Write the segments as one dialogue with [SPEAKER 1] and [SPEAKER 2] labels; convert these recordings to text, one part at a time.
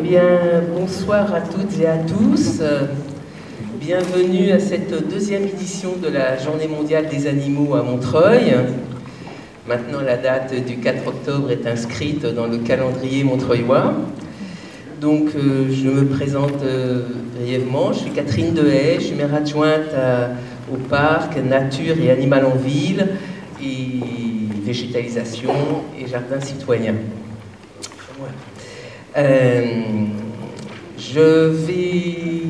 [SPEAKER 1] bien, bonsoir à toutes et à tous. Bienvenue à cette deuxième édition de la Journée mondiale des animaux à Montreuil. Maintenant, la date du 4 octobre est inscrite dans le calendrier montreuillois. Donc, je me présente brièvement. Je suis Catherine Dehaye, je suis maire adjointe au parc, nature et animal en ville, et végétalisation et jardin citoyen. Je vais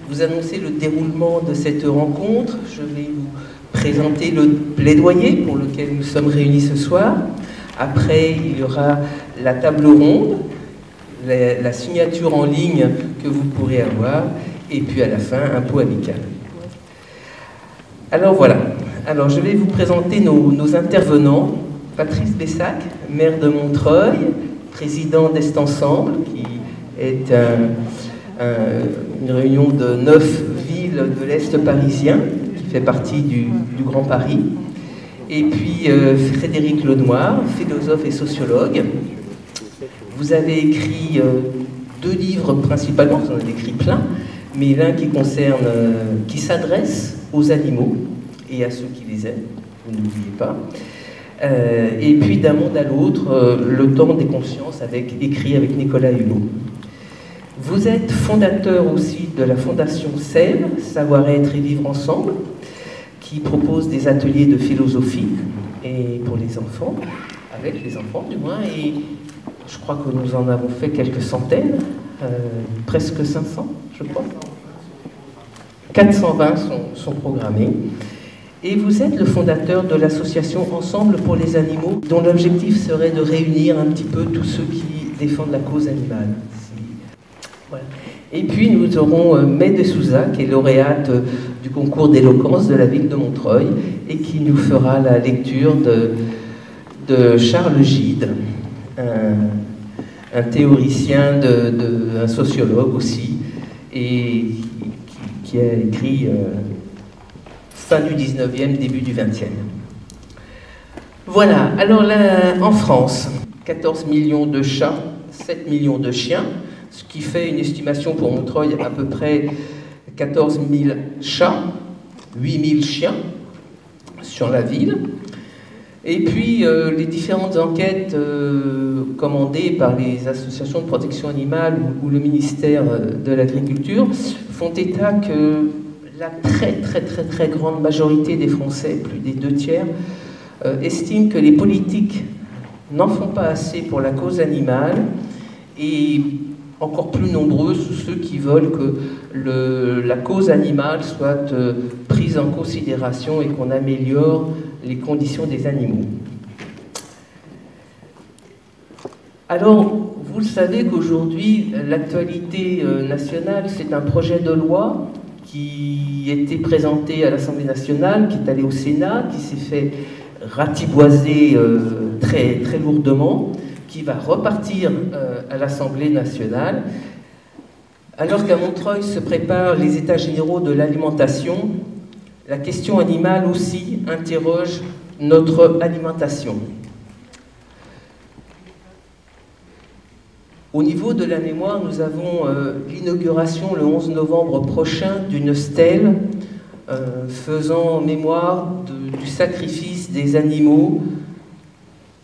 [SPEAKER 1] vous annoncer le déroulement de cette rencontre. Je vais vous présenter le plaidoyer pour lequel nous sommes réunis ce soir. Après, il y aura la table ronde, la signature en ligne que vous pourrez avoir, et puis à la fin, un pot amical. Alors voilà, je vais vous présenter nos intervenants. Patrice Bessac, maire de Montreuil, président d'Est Ensemble, qui est une réunion de 9 villes de l'Est parisien, qui fait partie du Grand Paris. Et puis Frédéric Lenoir, philosophe et sociologue. Vous avez écrit 2 livres principalement, vous en avez écrit plein, mais l'un qui s'adresse aux animaux et à ceux qui les aiment, vous n'oubliez pas. Et puis d'un monde à l'autre, le temps des consciences, écrit avec Nicolas Hulot. Vous êtes fondateur aussi de la Fondation SEV, Savoir-être et vivre ensemble, qui propose des ateliers de philosophie et pour les enfants, avec les enfants du moins, et je crois que nous en avons fait quelques centaines, presque 500, je crois. 420 sont programmés. Et vous êtes le fondateur de l'association Ensemble pour les animaux, dont l'objectif serait de réunir un petit peu tous ceux qui défendent la cause animale. Voilà. Et puis nous aurons May de Souza, qui est lauréate du concours d'éloquence de la ville de Montreuil, et qui nous fera la lecture de Charles Gide, un théoricien, un sociologue aussi, et qui a écrit... fin du 19e, début du 20e. Voilà, alors là, en France, 14 millions de chats, 7 millions de chiens, ce qui fait une estimation pour Montreuil à peu près 14 000 chats, 8 000 chiens sur la ville. Et puis, les différentes enquêtes commandées par les associations de protection animale ou le ministère de l'Agriculture font état que la très grande majorité des Français, plus des 2/3, estiment que les politiques n'en font pas assez pour la cause animale, et encore plus nombreux sont ceux qui veulent que la cause animale soit prise en considération et qu'on améliore les conditions des animaux. Alors, vous le savez qu'aujourd'hui, l'actualité nationale, c'est un projet de loi qui était présenté à l'Assemblée nationale, qui est allé au Sénat, qui s'est fait ratiboiser très lourdement, qui va repartir à l'Assemblée nationale. Alors qu'à Montreuil se préparent les états généraux de l'alimentation, la question animale aussi interroge notre alimentation. Au niveau de la mémoire, nous avons l'inauguration le 11 novembre prochain d'une stèle faisant mémoire du sacrifice des animaux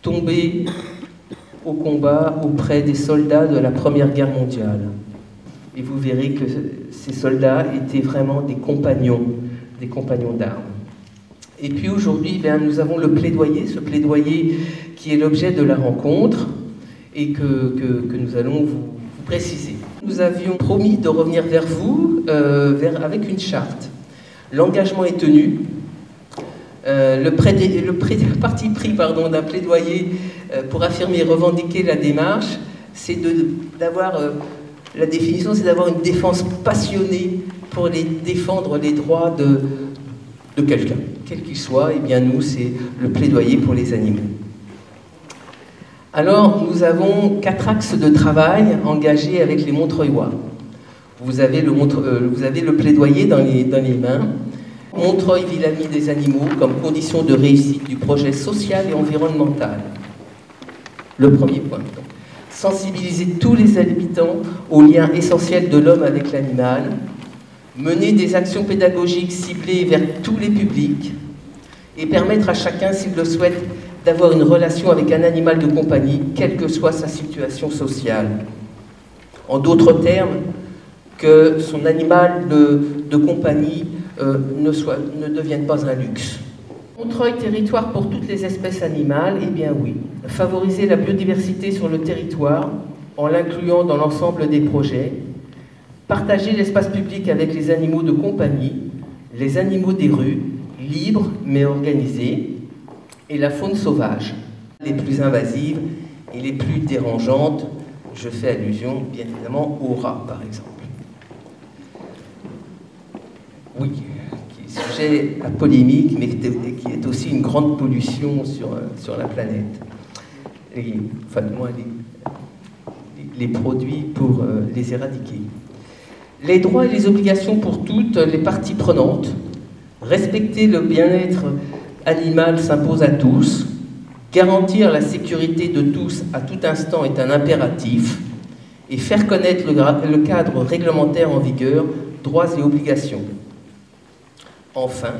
[SPEAKER 1] tombés au combat auprès des soldats de la Première Guerre mondiale. Et vous verrez que ces soldats étaient vraiment des compagnons d'armes. Et puis aujourd'hui, nous avons le plaidoyer, ce plaidoyer qui est l'objet de la rencontre, et que nous allons vous préciser. Nous avions promis de revenir vers vous avec une charte. L'engagement est tenu. Le parti pris d'un plaidoyer pour affirmer et revendiquer la démarche, c'est d'avoir la définition, c'est d'avoir une défense passionnée pour défendre les droits de quelqu'un, quel qu'il soit. Et bien nous, c'est le plaidoyer pour les animaux. Alors, nous avons 4 axes de travail engagés avec les Montreuillois. Vous avez le plaidoyer dans les mains. Montreuil, ville amie des animaux, comme condition de réussite du projet social et environnemental. Le premier point. sensibiliser tous les habitants aux liens essentiels de l'homme avec l'animal, mener des actions pédagogiques ciblées vers tous les publics et permettre à chacun, s'il le souhaite, d'avoir une relation avec un animal de compagnie, quelle que soit sa situation sociale. En d'autres termes, que son animal de compagnie ne devienne pas un luxe. Montreuil, territoire pour toutes les espèces animales, eh bien oui. Favoriser la biodiversité sur le territoire en l'incluant dans l'ensemble des projets. Partager l'espace public avec les animaux de compagnie, les animaux des rues, libres mais organisés, et la faune sauvage. Les plus invasives et les plus dérangeantes, je fais allusion bien évidemment aux rats par exemple. Oui, qui est sujet à polémique, mais qui est aussi une grande pollution sur la planète. Enfin, du moins, les produits pour les éradiquer. Les droits et les obligations pour toutes les parties prenantes. Respecter le bien-être animal s'impose à tous. Garantir la sécurité de tous à tout instant est un impératif. Et faire connaître le cadre réglementaire en vigueur, droits et obligations. Enfin,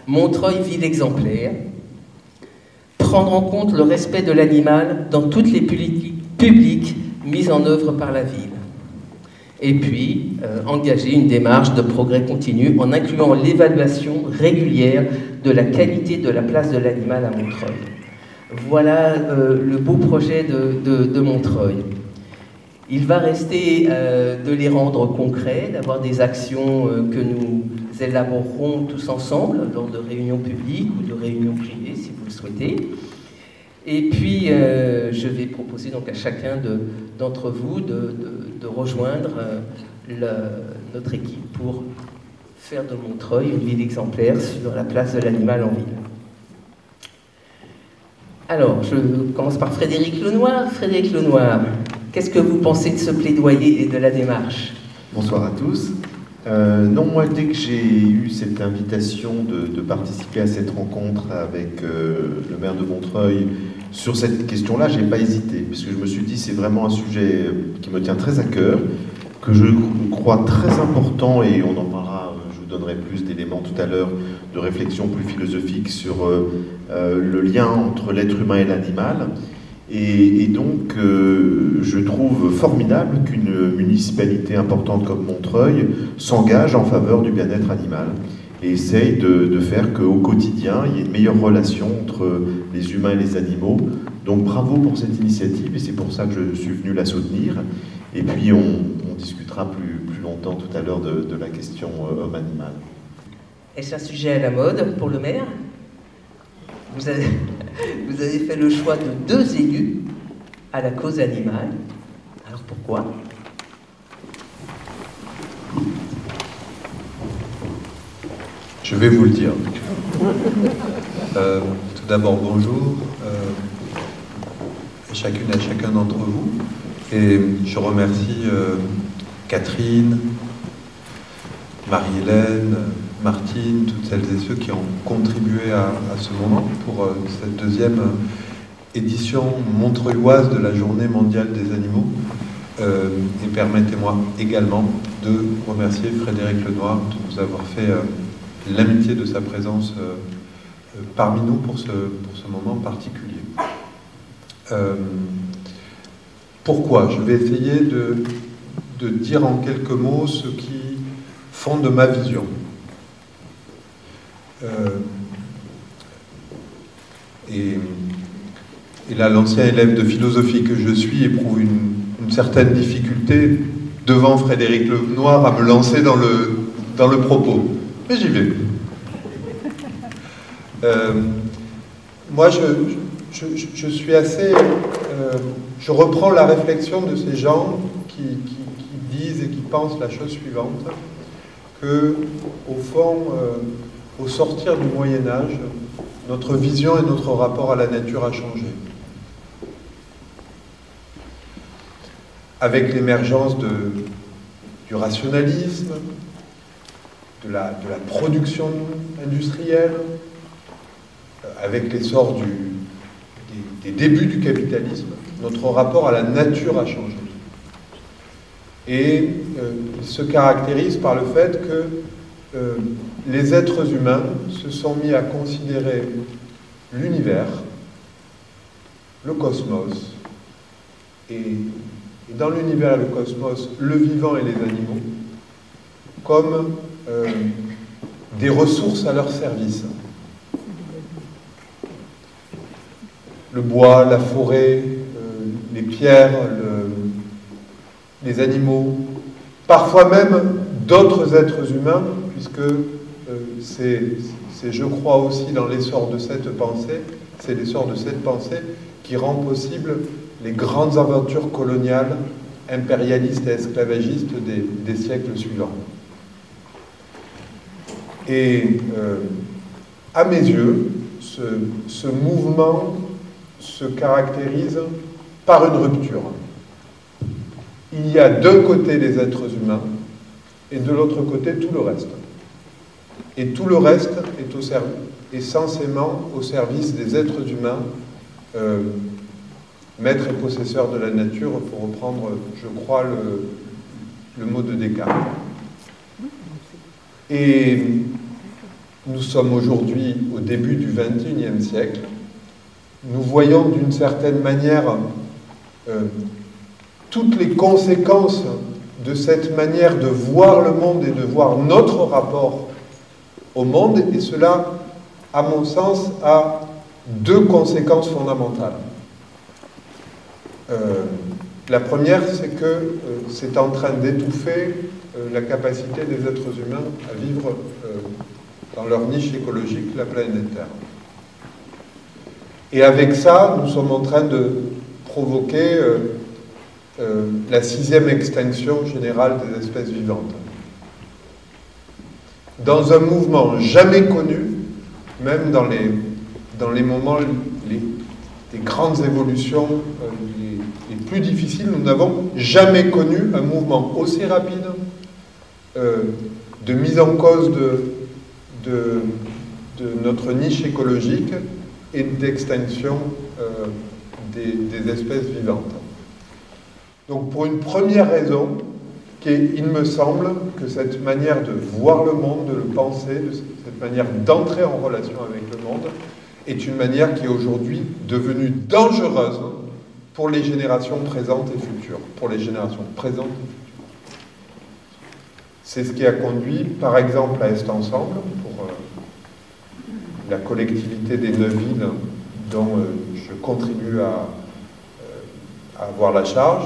[SPEAKER 1] Montreuil, ville exemplaire, prendre en compte le respect de l'animal dans toutes les politiques publiques mises en œuvre par la ville. Et puis, engager une démarche de progrès continu en incluant l'évaluation régulière de la qualité de la place de l'animal à Montreuil. Voilà le beau projet de Montreuil. Il va rester de les rendre concrets, d'avoir des actions que nous élaborerons tous ensemble lors de réunions publiques ou de réunions privées, si vous le souhaitez. Et puis, je vais proposer donc à chacun d'entre vous de rejoindre notre équipe pour faire de Montreuil une ville exemplaire sur la place de l'animal en ville. Alors, je commence par Frédéric Lenoir. Frédéric Lenoir, qu'est-ce que vous pensez de ce plaidoyer et de la démarche?
[SPEAKER 2] Bonsoir à tous. Non, moi, dès que j'ai eu cette invitation de participer à cette rencontre avec le maire de Montreuil sur cette question-là, j'ai pas hésité, parce que je me suis dit c'est vraiment un sujet qui me tient très à cœur, que je crois très important, et on en parlera, je vous donnerai plus d'éléments tout à l'heure, de réflexion plus philosophique sur le lien entre l'être humain et l'animal. Et donc, je trouve formidable qu'une municipalité importante comme Montreuil s'engage en faveur du bien-être animal et essaye de faire qu'au quotidien, il y ait une meilleure relation entre les humains et les animaux. Donc bravo pour cette initiative, et c'est pour ça que je suis venu la soutenir. Et puis on discutera plus longtemps tout à l'heure de la question homme-animal.
[SPEAKER 1] Est-ce un sujet à la mode pour le maire? Vous avez fait le choix de 2 élus à la cause animale. Alors pourquoi?
[SPEAKER 3] Je vais vous le dire. Tout d'abord, bonjour à chacune et à chacun d'entre vous. Et je remercie Catherine, Marie-Hélène, Martine, toutes celles et ceux qui ont contribué à ce moment pour cette 2e édition montreuilloise de la Journée mondiale des animaux. Et permettez-moi également de remercier Frédéric Lenoir de nous avoir fait l'amitié de sa présence parmi nous pour ce moment particulier. Pourquoi? Je vais essayer de dire en quelques mots ce qui fonde ma vision. Et là, l'ancien élève de philosophie que je suis éprouve une certaine difficulté devant Frédéric Lenoir à me lancer dans le propos. Mais j'y vais. Moi, je suis assez... je reprends la réflexion de ces gens qui disent et qui pensent la chose suivante, que, au fond, au sortir du Moyen-Âge, notre vision et notre rapport à la nature a changé. Avec l'émergence du rationalisme, de la production industrielle, avec l'essor des débuts du capitalisme, notre rapport à la nature a changé. Et il se caractérise par le fait que les êtres humains se sont mis à considérer l'univers, le cosmos, et dans l'univers et le cosmos, le vivant et les animaux, comme des ressources à leur service. Le bois, la forêt, les pierres, les animaux, parfois même d'autres êtres humains, puisque c'est, je crois aussi, dans l'essor de cette pensée, c'est l'essor de cette pensée qui rend possible les grandes aventures coloniales, impérialistes et esclavagistes des siècles suivants. Et à mes yeux, ce mouvement se caractérise par une rupture. Il y a d'un côté les êtres humains et de l'autre côté tout le reste. Et tout le reste est censément au service des êtres humains, maîtres et possesseurs de la nature, pour reprendre, je crois, le mot de Descartes. Et nous sommes aujourd'hui au début du XXIe siècle. Nous voyons d'une certaine manière toutes les conséquences de cette manière de voir le monde et de voir notre rapport au monde, et cela, à mon sens, a deux conséquences fondamentales. La première, c'est que c'est en train d'étouffer la capacité des êtres humains à vivre dans leur niche écologique, la planète Terre. Et avec ça, nous sommes en train de provoquer la 6e extinction générale des espèces vivantes. Dans un mouvement jamais connu, même dans les moments, les grandes évolutions les plus difficiles, nous n'avons jamais connu un mouvement aussi rapide de mise en cause de notre niche écologique et d'extinction des espèces vivantes. Donc pour une première raison, il me semble que cette manière de voir le monde, de le penser, cette manière d'entrer en relation avec le monde, est une manière qui est aujourd'hui devenue dangereuse pour les générations présentes et futures. Pour les générations présentes et futures. C'est ce qui a conduit, par exemple, à Est Ensemble, pour la collectivité des 9 villes dont je contribue à avoir la charge,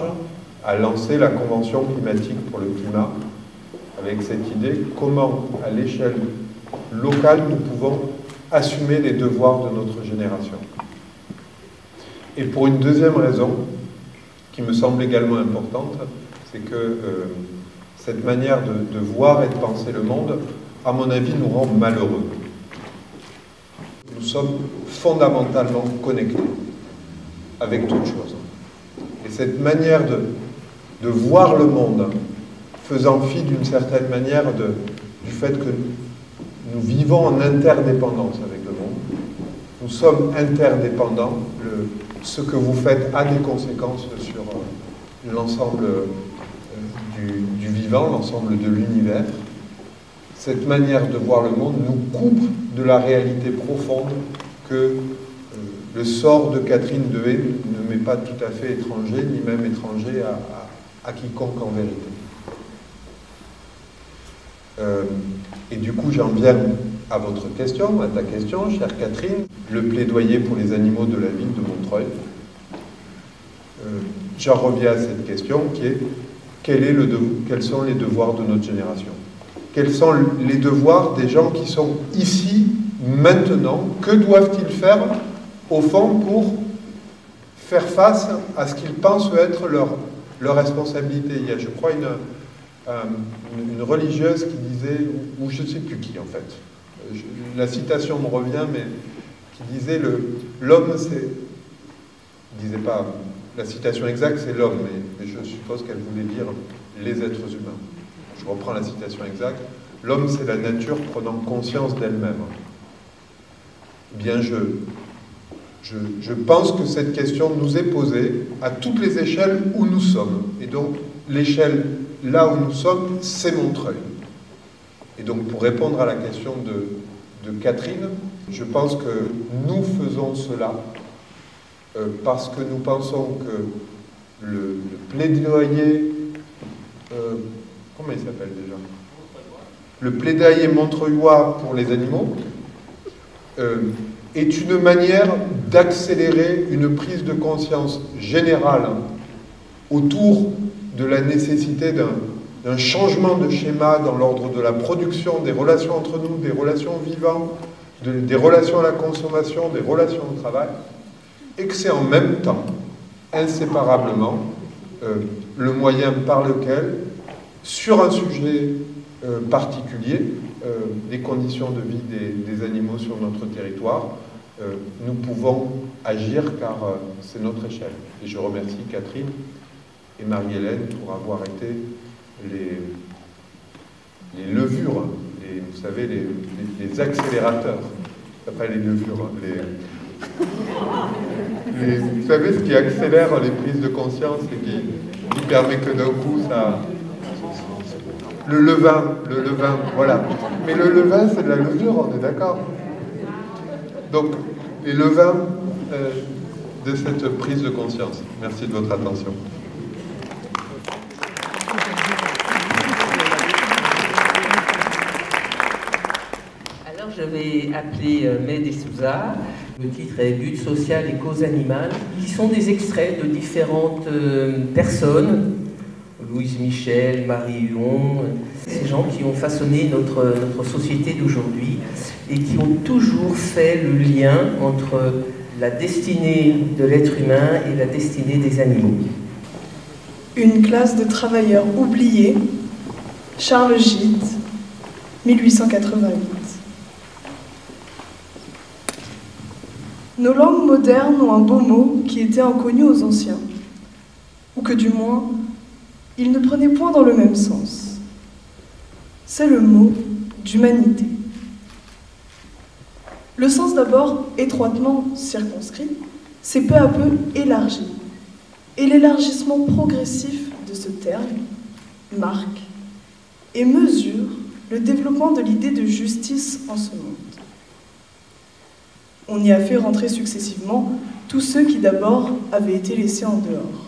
[SPEAKER 3] à lancer la Convention climatique pour le climat, avec cette idée comment, à l'échelle locale, nous pouvons assumer les devoirs de notre génération. Et pour une deuxième raison, qui me semble également importante, c'est que cette manière de voir et de penser le monde, à mon avis, nous rend malheureux. Nous sommes fondamentalement connectés avec toute chose. Et cette manière de voir le monde, faisant fi d'une certaine manière du fait que nous vivons en interdépendance avec le monde. Nous sommes interdépendants. Ce que vous faites a des conséquences sur l'ensemble du vivant, l'ensemble de l'univers. Cette manière de voir le monde nous coupe de la réalité profonde que le sort de Catherine de Haye ne m'est pas tout à fait étranger, ni même étranger à quiconque en vérité. Et du coup, j'en viens à votre question, à ta question, chère Catherine, le plaidoyer pour les animaux de la ville de Montreuil. J'en reviens à cette question qui est quels sont les devoirs de notre génération? Quels sont les devoirs des gens qui sont ici, maintenant? Que doivent-ils faire, au fond, pour faire face à ce qu'ils pensent être leur responsabilité? Il y a, je crois, une religieuse qui disait, ou je ne sais plus qui en fait, la citation me revient, mais qui disait l'homme c'est, disait pas la citation exacte c'est l'homme, mais je suppose qu'elle voulait dire les êtres humains. Je reprends la citation exacte. L'homme c'est la nature prenant conscience d'elle-même. Eh bien Je pense que cette question nous est posée à toutes les échelles où nous sommes. Et donc, l'échelle là où nous sommes, c'est Montreuil. Et donc, pour répondre à la question de Catherine, je pense que nous faisons cela parce que nous pensons que le plaidoyer... comment il s'appelle déjà? Le plaidoyer montreuillois pour les animaux est une manière d'accélérer une prise de conscience générale autour de la nécessité d'un changement de schéma dans l'ordre de la production, des relations entre nous, des relations vivantes, des relations à la consommation, des relations au travail, et que c'est en même temps, inséparablement, le moyen par lequel, sur un sujet particulier, les conditions de vie des animaux sur notre territoire, nous pouvons agir car c'est notre échelle. Et je remercie Catherine et Marie-Hélène pour avoir été les levures, vous savez, les accélérateurs, pas les levures, vous savez ce qui accélère les prises de conscience et qui permet que d'un coup ça... Le levain, voilà. Mais le levain, c'est de la levure, on est d'accord. Donc, les levains de cette prise de conscience. Merci de votre attention.
[SPEAKER 1] Alors, je vais appeler May de Souza. Le titre est Lutte sociale et cause animale, qui sont des extraits de différentes personnes. Louise Michel, Marie Huon, ces gens qui ont façonné notre société d'aujourd'hui et qui ont toujours fait le lien entre la destinée de l'être humain et la destinée des animaux.
[SPEAKER 4] Une classe de travailleurs oubliés, Charles Gide, 1888. Nos langues modernes ont un beau mot qui était inconnu aux anciens, ou que du moins, il ne prenait point dans le même sens. C'est le mot d'humanité. Le sens d'abord étroitement circonscrit s'est peu à peu élargi. Et l'élargissement progressif de ce terme marque et mesure le développement de l'idée de justice en ce monde. On y a fait rentrer successivement tous ceux qui d'abord avaient été laissés en dehors.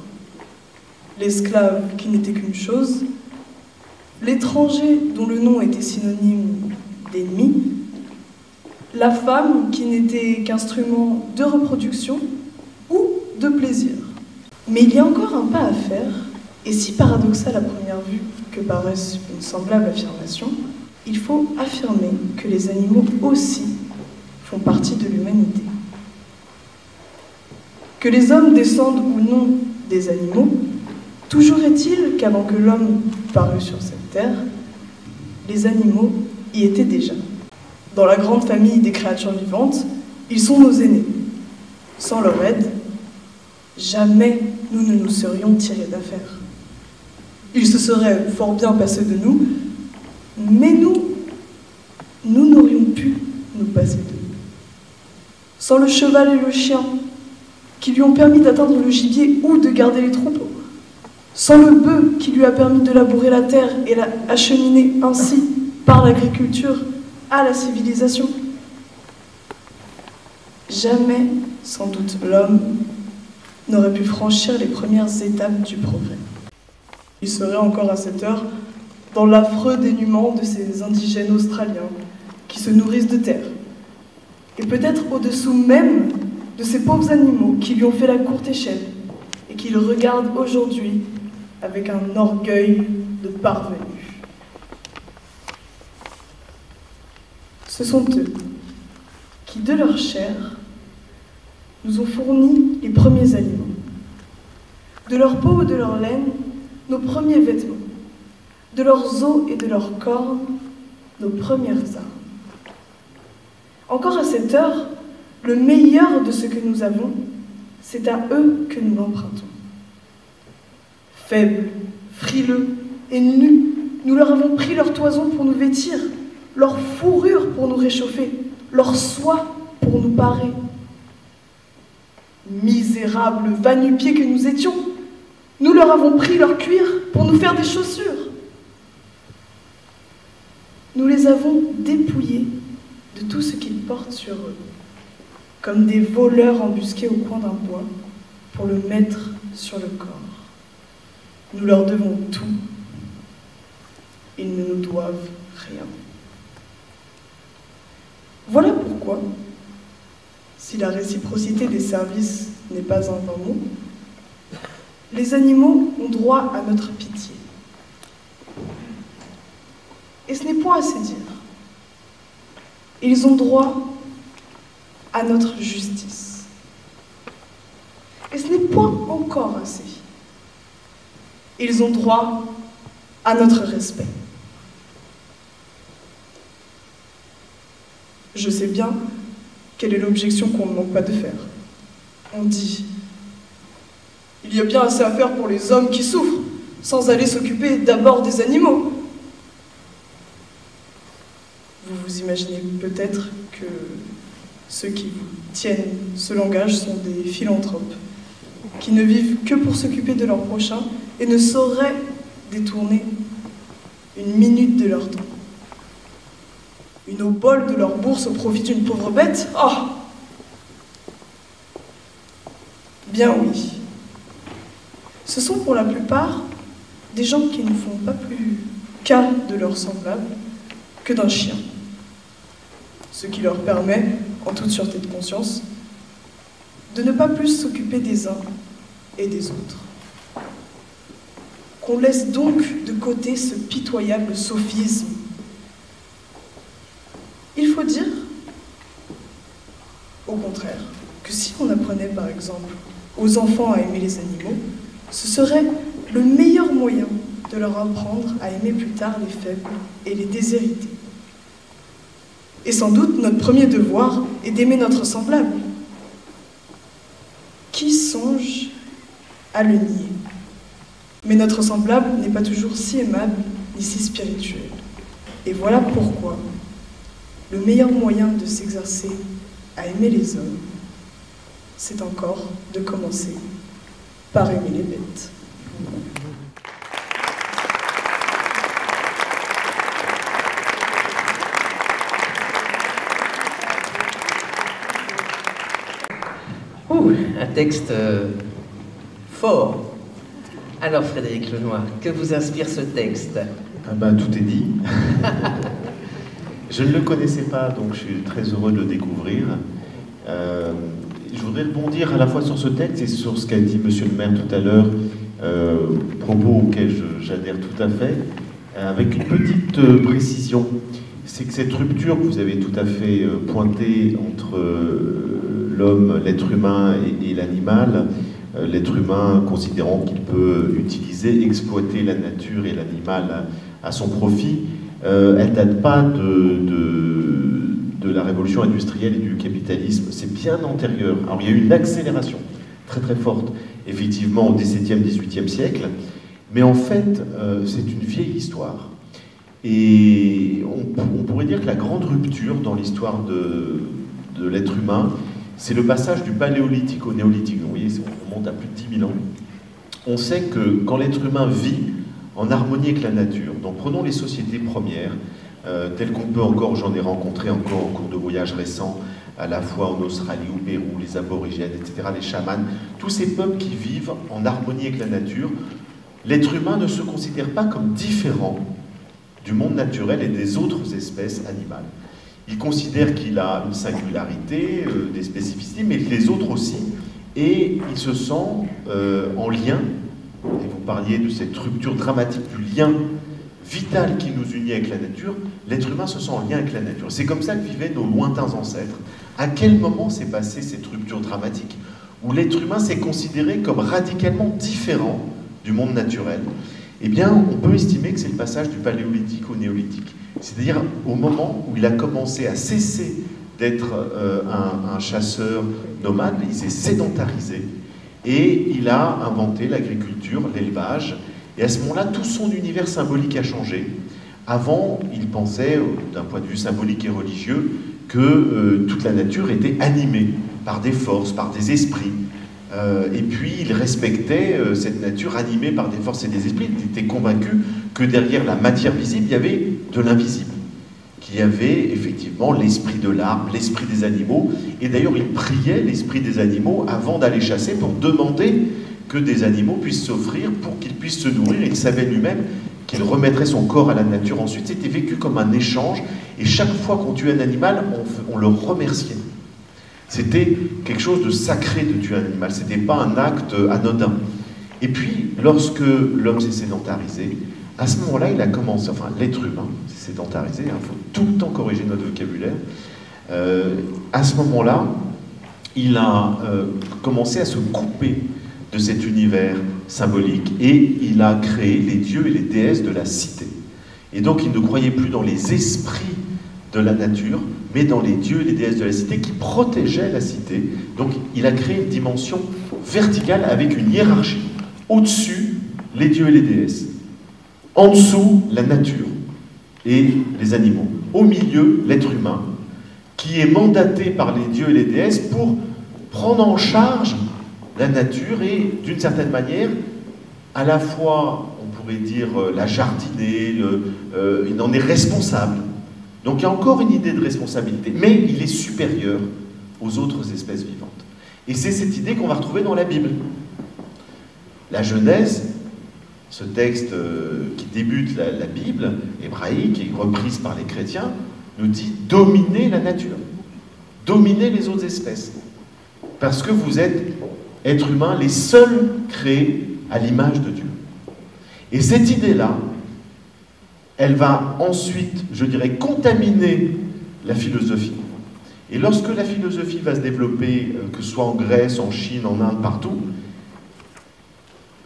[SPEAKER 4] L'esclave qui n'était qu'une chose, l'étranger dont le nom était synonyme d'ennemi, la femme qui n'était qu'instrument de reproduction ou de plaisir. Mais il y a encore un pas à faire, et si paradoxal à première vue que paraisse une semblable affirmation, il faut affirmer que les animaux aussi font partie de l'humanité. Que les hommes descendent ou non des animaux, toujours est-il qu'avant que l'homme parût sur cette terre, les animaux y étaient déjà. Dans la grande famille des créatures vivantes, ils sont nos aînés. Sans leur aide, jamais nous ne nous serions tirés d'affaire. Ils se seraient fort bien passés de nous, mais nous n'aurions pu nous passer d'eux. Sans le cheval et le chien, qui lui ont permis d'atteindre le gibier ou de garder les troupeaux, sans le bœuf qui lui a permis de labourer la terre et acheminer ainsi par l'agriculture à la civilisation. Jamais, sans doute, l'homme n'aurait pu franchir les premières étapes du progrès. Il serait encore à cette heure dans l'affreux dénuement de ces indigènes australiens qui se nourrissent de terre, et peut-être au-dessous même de ces pauvres animaux qui lui ont fait la courte échelle et qui le regardent aujourd'hui avec un orgueil de parvenu. Ce sont eux qui, de leur chair, nous ont fourni les premiers aliments. De leur peau ou de leur laine, nos premiers vêtements. De leurs os et de leurs cornes, nos premières armes. Encore à cette heure, le meilleur de ce que nous avons, c'est à eux que nous l'empruntons. Faibles, frileux et nus, nous leur avons pris leur toison pour nous vêtir, leur fourrure pour nous réchauffer, leur soie pour nous parer. Misérables va-nu-pieds que nous étions, nous leur avons pris leur cuir pour nous faire des chaussures. Nous les avons dépouillés de tout ce qu'ils portent sur eux, comme des voleurs embusqués au coin d'un bois pour le mettre sur le corps. Nous leur devons tout. Ils ne nous doivent rien. Voilà pourquoi, si la réciprocité des services n'est pas un vain mot, les animaux ont droit à notre pitié. Et ce n'est point assez dire. Ils ont droit à notre justice. Et ce n'est point encore assez. Ils ont droit à notre respect. Je sais bien quelle est l'objection qu'on ne manque pas de faire. On dit « Il y a bien assez à faire pour les hommes qui souffrent, sans aller s'occuper d'abord des animaux. » Vous vous imaginez peut-être que ceux qui vous tiennent ce langage sont des philanthropes, qui ne vivent que pour s'occuper de leur prochain et ne sauraient détourner une minute de leur temps. Une obole de leur bourse au profit d'une pauvre bête? Oh! Bien oui. Ce sont pour la plupart des gens qui ne font pas plus cas de leurs semblables que d'un chien. Ce qui leur permet, en toute sûreté de conscience, de ne pas plus s'occuper des uns et des autres. Qu'on laisse donc de côté ce pitoyable sophisme. Il faut dire, au contraire, que si on apprenait par exemple aux enfants à aimer les animaux, ce serait le meilleur moyen de leur apprendre à aimer plus tard les faibles et les déshérités. Et sans doute notre premier devoir est d'aimer notre semblable. Qui songe à le nier? Mais notre semblable n'est pas toujours si aimable ni si spirituel. Et voilà pourquoi le meilleur moyen de s'exercer à aimer les hommes, c'est encore de commencer par aimer les bêtes.
[SPEAKER 1] Un texte fort. Alors Frédéric Lenoir, que vous inspire ce texte?
[SPEAKER 2] Ah ben, tout est dit. Je ne le connaissais pas, donc je suis très heureux de le découvrir. Je voudrais rebondir à la fois sur ce texte et sur ce qu'a dit Monsieur le maire tout à l'heure, propos auxquels j'adhère tout à fait, avec une petite précision. C'est que cette rupture que vous avez tout à fait pointée entre l'homme, l'être humain et l'animal, l'être humain considérant qu'il peut utiliser, exploiter la nature et l'animal à son profit, elle ne date pas de la révolution industrielle et du capitalisme, c'est bien antérieur. Alors il y a eu une accélération très très forte, effectivement au XVIIe, XVIIIe siècle, mais en fait c'est une vieille histoire. Et on pourrait dire que la grande rupture dans l'histoire de l'être humain, c'est le passage du paléolithique au néolithique. Vous voyez, on remonte à plus de 10 000 ans. On sait que quand l'être humain vit en harmonie avec la nature, donc prenons les sociétés premières, telles qu'on peut encore, j'en ai rencontré encore au cours de voyages récents, à la fois en Australie, au Pérou, les aborigènes, etc., les chamans, tous ces peuples qui vivent en harmonie avec la nature, l'être humain ne se considère pas comme différent du monde naturel et des autres espèces animales. Il considère qu'il a une singularité, des spécificités, mais les autres aussi, et il se sent en lien, et vous parliez de cette rupture dramatique du lien vital qui nous unit avec la nature, l'être humain se sent en lien avec la nature. C'est comme ça que vivaient nos lointains ancêtres. À quel moment s'est passée cette rupture dramatique où l'être humain s'est considéré comme radicalement différent du monde naturel? Eh bien, on peut estimer que c'est le passage du paléolithique au néolithique. C'est-à-dire au moment où il a commencé à cesser d'être un chasseur nomade, il s'est sédentarisé et il a inventé l'agriculture, l'élevage, et à ce moment-là, tout son univers symbolique a changé. Avant, il pensait, d'un point de vue symbolique et religieux, que toute la nature était animée par des forces, par des esprits, Et puis il respectait cette nature animée par des forces et des esprits. Il était convaincu que derrière la matière visible, il y avait de l'invisible. Qu'il y avait effectivement l'esprit de l'arbre, l'esprit des animaux. Et d'ailleurs, il priait l'esprit des animaux avant d'aller chasser pour demander que des animaux puissent s'offrir pour qu'ils puissent se nourrir. Il savait lui-même qu'il remettrait son corps à la nature. Ensuite, c'était vécu comme un échange. Et chaque fois qu'on tuait un animal, on le remerciait. C'était quelque chose de sacré de tuer un animal. Ce n'était pas un acte anodin. Et puis, lorsque l'homme s'est sédentarisé, à ce moment-là, il a commencé, enfin l'être humain s'est sédentarisé, il faut tout le temps corriger notre vocabulaire. À ce moment-là, il a commencé à se couper de cet univers symbolique et il a créé les dieux et les déesses de la cité. Et donc, il ne croyait plus dans les esprits de la nature, mais dans les dieux et les déesses de la cité qui protégeaient la cité. Donc il a créé une dimension verticale avec une hiérarchie. Au-dessus, les dieux et les déesses. En dessous, la nature et les animaux. Au milieu, l'être humain, qui est mandaté par les dieux et les déesses pour prendre en charge la nature et, d'une certaine manière, à la fois, on pourrait dire, la jardiner, il en est responsable. Donc il y a encore une idée de responsabilité, mais il est supérieur aux autres espèces vivantes. Et c'est cette idée qu'on va retrouver dans la Bible. La Genèse, ce texte qui débute la Bible hébraïque et reprise par les chrétiens, nous dit « dominez la nature, dominez les autres espèces, parce que vous êtes, êtres humains, les seuls créés à l'image de Dieu. » Et cette idée-là, elle va ensuite, je dirais, contaminer la philosophie. Et lorsque la philosophie va se développer, que ce soit en Grèce, en Chine, en Inde, partout,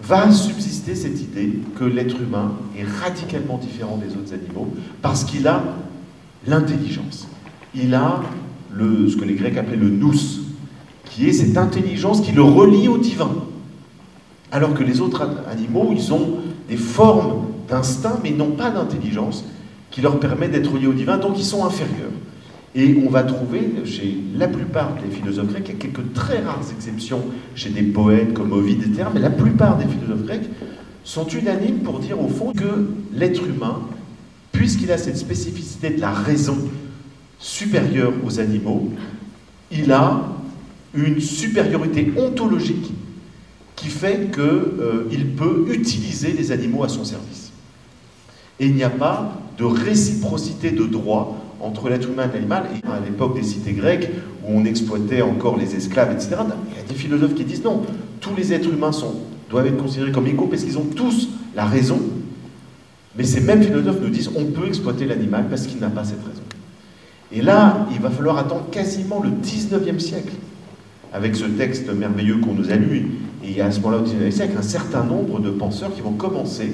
[SPEAKER 2] va subsister cette idée que l'être humain est radicalement différent des autres animaux parce qu'il a l'intelligence. Il a ce que les Grecs appelaient le nous, qui est cette intelligence qui le relie au divin. Alors que les autres animaux, ils ont des formes d'instinct, mais ils n'ont pas d'intelligence qui leur permet d'être liés au divin, donc ils sont inférieurs. Et on va trouver chez la plupart des philosophes grecs, il y a quelques très rares exceptions chez des poètes comme Ovide, etc., mais la plupart des philosophes grecs sont unanimes pour dire au fond que l'être humain, puisqu'il a cette spécificité de la raison supérieure aux animaux, il a une supériorité ontologique qui fait qu'il peut utiliser les animaux à son service. Et il n'y a pas de réciprocité de droit entre l'être humain et l'animal. Et à l'époque des cités grecques, où on exploitait encore les esclaves, etc., il y a des philosophes qui disent non, tous les êtres humains doivent être considérés comme égaux parce qu'ils ont tous la raison. Mais ces mêmes philosophes nous disent on peut exploiter l'animal parce qu'il n'a pas cette raison. Et là, il va falloir attendre quasiment le 19e siècle, avec ce texte merveilleux qu'on nous a lu, et à ce moment-là, au 19e siècle, un certain nombre de penseurs qui vont commencer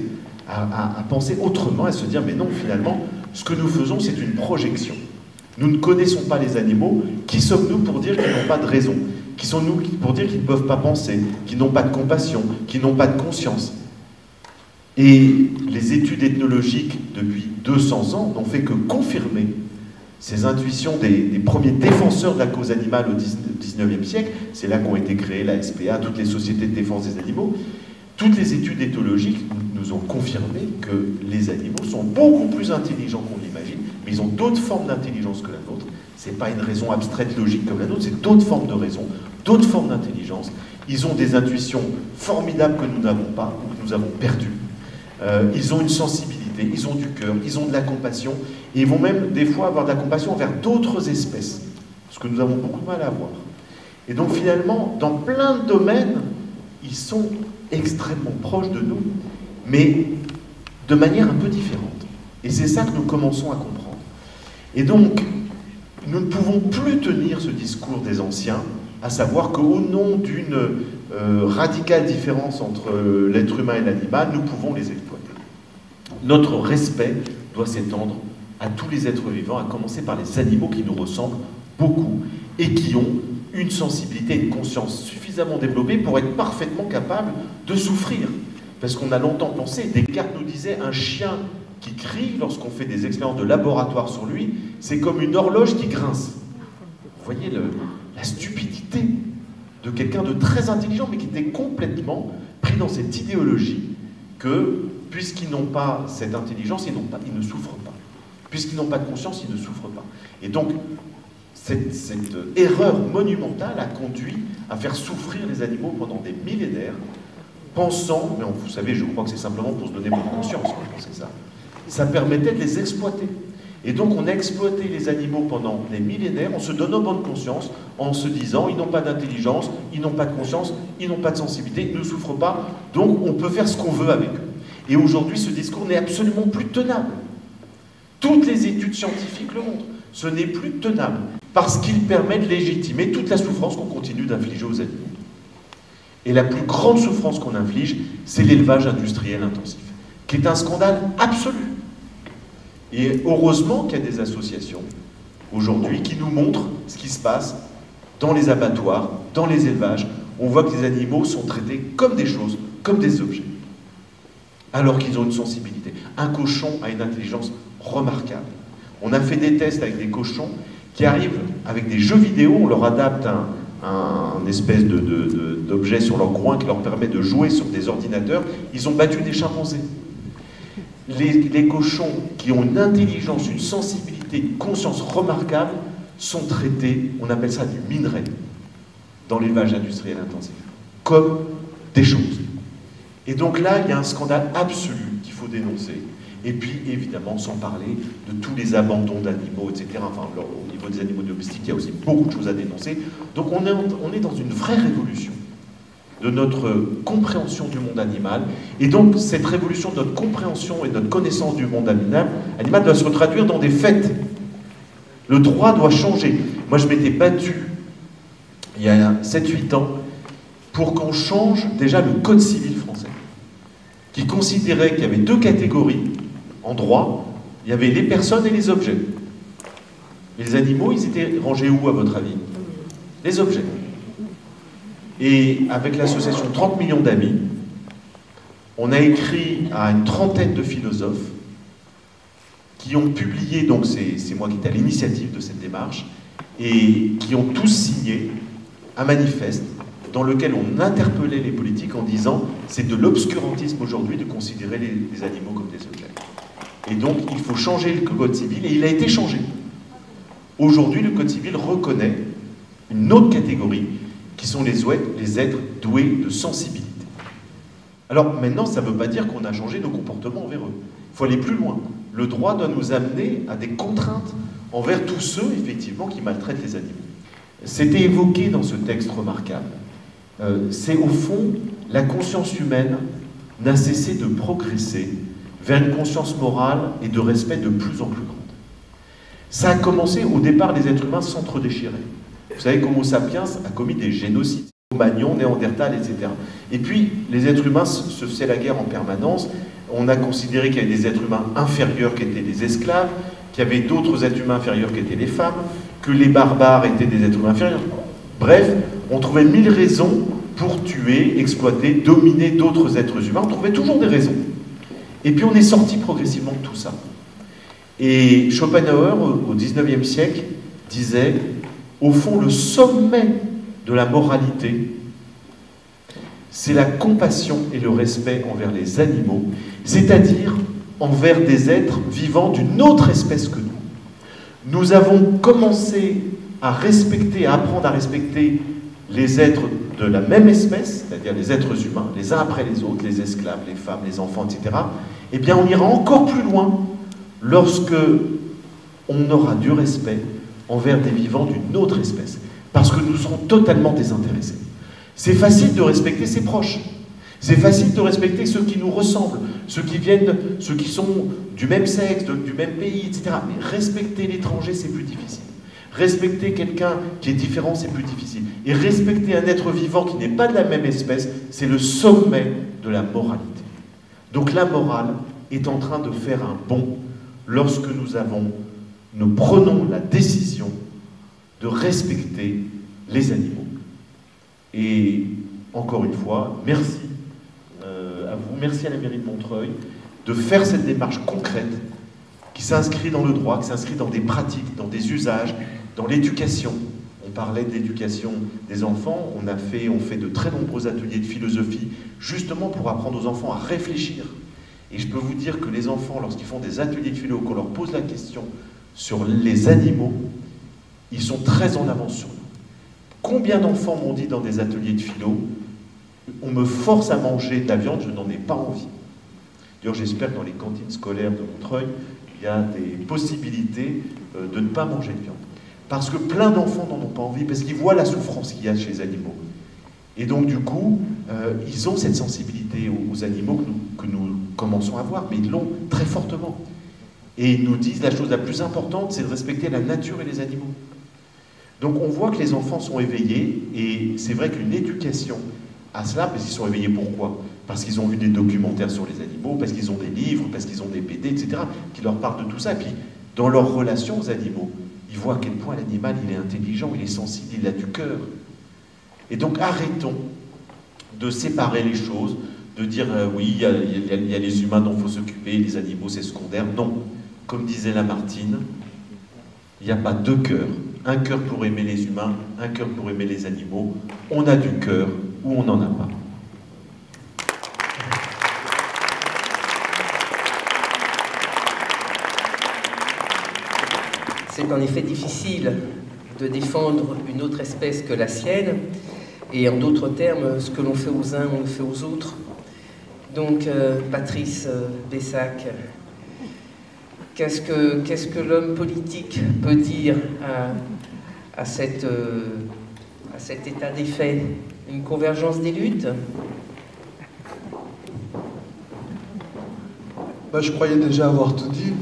[SPEAKER 2] à penser autrement, à se dire mais non, finalement, ce que nous faisons, c'est une projection. Nous ne connaissons pas les animaux. Qui sommes-nous pour dire qu'ils n'ont pas de raison? Qui sommes-nous pour dire qu'ils ne peuvent pas penser, qu'ils n'ont pas de compassion, qu'ils n'ont pas de conscience? Et les études ethnologiques depuis 200 ans n'ont fait que confirmer ces intuitions des premiers défenseurs de la cause animale au 19e siècle. C'est là qu'ont été créées la SPA, toutes les sociétés de défense des animaux. Toutes les études éthologiques nous ont confirmé que les animaux sont beaucoup plus intelligents qu'on l'imagine, mais ils ont d'autres formes d'intelligence que la nôtre. Ce n'est pas une raison abstraite logique comme la nôtre, c'est d'autres formes de raison, d'autres formes d'intelligence. Ils ont des intuitions formidables que nous n'avons pas ou que nous avons perdues. Ils ont une sensibilité, ils ont du cœur, ils ont de la compassion, et ils vont même des fois avoir de la compassion envers d'autres espèces, ce que nous avons beaucoup de mal à voir. Et donc finalement, dans plein de domaines, ils sont extrêmement proches de nous, mais de manière un peu différente. Et c'est ça que nous commençons à comprendre. Et donc, nous ne pouvons plus tenir ce discours des anciens, à savoir qu'au nom d'une radicale différence entre l'être humain et l'animal, nous pouvons les exploiter. Notre respect doit s'étendre à tous les êtres vivants, à commencer par les animaux qui nous ressemblent beaucoup et qui ont une sensibilité et une conscience suffisamment développée pour être parfaitement capables de souffrir. Parce qu'on a longtemps pensé, Descartes nous disait, un chien qui crie lorsqu'on fait des expériences de laboratoire sur lui, c'est comme une horloge qui grince. Vous voyez la stupidité de quelqu'un de très intelligent, mais qui était complètement pris dans cette idéologie que, puisqu'ils n'ont pas cette intelligence, ils ne souffrent pas. Puisqu'ils n'ont pas de conscience, ils ne souffrent pas. Et donc, cette erreur monumentale a conduit à faire souffrir les animaux pendant des millénaires, pensant, mais vous savez, je crois que c'est simplement pour se donner bonne conscience, je pense que c'est ça. Ça permettait de les exploiter. Et donc on a exploité les animaux pendant des millénaires en se donnant bonne conscience, en se disant, ils n'ont pas d'intelligence, ils n'ont pas de conscience, ils n'ont pas de sensibilité, ils ne souffrent pas, donc on peut faire ce qu'on veut avec eux. Et aujourd'hui, ce discours n'est absolument plus tenable. Toutes les études scientifiques le montrent. Ce n'est plus tenable, parce qu'il permet de légitimer toute la souffrance qu'on continue d'infliger aux animaux. Et la plus grande souffrance qu'on inflige, c'est l'élevage industriel intensif, qui est un scandale absolu. Et heureusement qu'il y a des associations, aujourd'hui, qui nous montrent ce qui se passe dans les abattoirs, dans les élevages. On voit que les animaux sont traités comme des choses, comme des objets, alors qu'ils ont une sensibilité. Un cochon a une intelligence remarquable. On a fait des tests avec des cochons qui arrivent avec des jeux vidéo, on leur adapte un espèce d'objet sur leur groin qui leur permet de jouer sur des ordinateurs. Ils ont battu des chimpanzés. Les cochons qui ont une intelligence, une sensibilité, une conscience remarquable sont traités, on appelle ça du minerai, dans l'élevage industriel intensif, comme des choses. Et donc là, il y a un scandale absolu qu'il faut dénoncer. Et puis, évidemment, sans parler de tous les abandons d'animaux, etc. Enfin, au niveau des animaux domestiques, il y a aussi beaucoup de choses à dénoncer. Donc on est dans une vraie révolution de notre compréhension du monde animal. Et donc, cette révolution de notre compréhension et de notre connaissance du monde animal doit se traduire dans des faits. Le droit doit changer. Moi, je m'étais battu, il y a 7-8 ans, pour qu'on change déjà le Code civil français, qui considérait qu'il y avait 2 catégories en droit. Il y avait les personnes et les objets. Et les animaux, ils étaient rangés où, à votre avis? Les objets. Et avec l'association 30 millions d'amis, on a écrit à une trentaine de philosophes qui ont publié, donc c'est moi qui étais à l'initiative de cette démarche, et qui ont tous signé un manifeste dans lequel on interpellait les politiques en disant c'est de l'obscurantisme aujourd'hui de considérer les animaux comme des objets. Et donc il faut changer le Code civil, et il a été changé. Aujourd'hui, le Code civil reconnaît une autre catégorie, qui sont les êtres doués de sensibilité. Alors maintenant, ça ne veut pas dire qu'on a changé nos comportements envers eux. Il faut aller plus loin. Le droit doit nous amener à des contraintes envers tous ceux, effectivement, qui maltraitent les animaux. C'était évoqué dans ce texte remarquable. C'est au fond, la conscience humaine n'a cessé de progresser vers une conscience morale et de respect de plus en plus grande. Ça a commencé, au départ, les êtres humains s'entre-déchiraient. Vous savez qu'Homo sapiens a commis des génocides, Cro-Magnon, Néandertal, etc. Et puis, les êtres humains se faisaient la guerre en permanence. On a considéré qu'il y avait des êtres humains inférieurs qui étaient des esclaves, qu'il y avait d'autres êtres humains inférieurs qui étaient les femmes, que les barbares étaient des êtres humains inférieurs. Bref, on trouvait 1000 raisons pour tuer, exploiter, dominer d'autres êtres humains. On trouvait toujours des raisons. Et puis on est sorti progressivement de tout ça. Et Schopenhauer, au XIXe siècle, disait, au fond, le sommet de la moralité, c'est la compassion et le respect envers les animaux, c'est-à-dire envers des êtres vivants d'une autre espèce que nous. Nous avons commencé à respecter, à apprendre à respecter les êtres de la même espèce, c'est-à-dire les êtres humains, les uns après les autres, les esclaves, les femmes, les enfants, etc. Eh bien, on ira encore plus loin lorsque on aura du respect envers des vivants d'une autre espèce, parce que nous serons totalement désintéressés. C'est facile de respecter ses proches, c'est facile de respecter ceux qui nous ressemblent, ceux qui sont du même sexe, du même pays, etc. Mais respecter l'étranger, c'est plus difficile. Respecter quelqu'un qui est différent, c'est plus difficile. Et respecter un être vivant qui n'est pas de la même espèce, c'est le sommet de la moralité. Donc la morale est en train de faire un bond lorsque nous prenons la décision de respecter les animaux. Et encore une fois, merci à vous, merci à la mairie de Montreuil de faire cette démarche concrète qui s'inscrit dans le droit, qui s'inscrit dans des pratiques, dans des usages, dans l'éducation. On parlait de l'éducation des enfants, on fait de très nombreux ateliers de philosophie, justement pour apprendre aux enfants à réfléchir. Et je peux vous dire que les enfants, lorsqu'ils font des ateliers de philo, qu'on leur pose la question sur les animaux, ils sont très en avance sur nous. Combien d'enfants m'ont dit dans des ateliers de philo, on me force à manger de la viande, je n'en ai pas envie. D'ailleurs, j'espère que dans les cantines scolaires de Montreuil, il y a des possibilités de ne pas manger de viande. Parce que plein d'enfants n'en ont pas envie, parce qu'ils voient la souffrance qu'il y a chez les animaux. Et donc, du coup, ils ont cette sensibilité aux animaux que nous commençons à voir, mais ils l'ont très fortement. Et ils nous disent, la chose la plus importante, c'est de respecter la nature et les animaux. Donc, on voit que les enfants sont éveillés, et c'est vrai qu'une éducation à cela, parce qu'ils sont éveillés pourquoi? Parce qu'ils ont vu des documentaires sur les animaux, parce qu'ils ont des livres, parce qu'ils ont des BD, etc., qui leur parlent de tout ça. Et puis, dans leur relation aux animaux, ils voient à quel point l'animal, il est intelligent, il est sensible, il a du cœur. Et donc, arrêtons de séparer les choses, de dire, oui, il y a les humains dont il faut s'occuper, les animaux, c'est secondaire. Non. Comme disait Lamartine, il n'y a pas deux cœurs. Un cœur pour aimer les humains, un cœur pour aimer les animaux. On a du cœur ou on n'en a pas.
[SPEAKER 1] C'est en effet difficile de défendre une autre espèce que la sienne, et en d'autres termes, ce que l'on fait aux uns, on le fait aux autres. Donc, Patrice Bessac, qu'est-ce que l'homme politique peut dire à cet état des faits? Une convergence des luttes?
[SPEAKER 3] Bah, je croyais déjà avoir tout dit.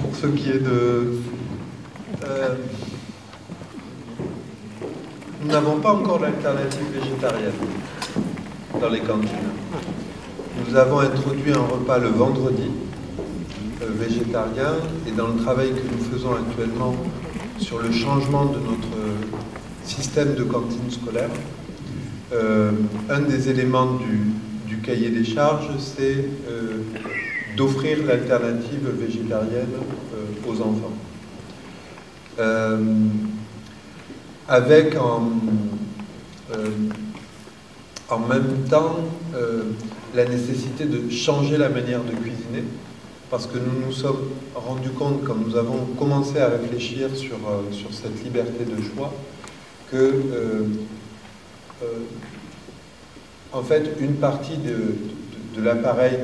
[SPEAKER 3] Pour ce qui est de... nous n'avons pas encore l'alternative végétarienne dans les cantines. Nous avons introduit un repas le vendredi végétarien, et dans le travail que nous faisons actuellement sur le changement de notre système de cantine scolaire, un des éléments du cahier des charges, c'est d'offrir l'alternative végétarienne aux enfants. Avec en même temps la nécessité de changer la manière de cuisiner, parce que nous nous sommes rendus compte, quand nous avons commencé à réfléchir sur cette liberté de choix, que en fait une partie de l'appareil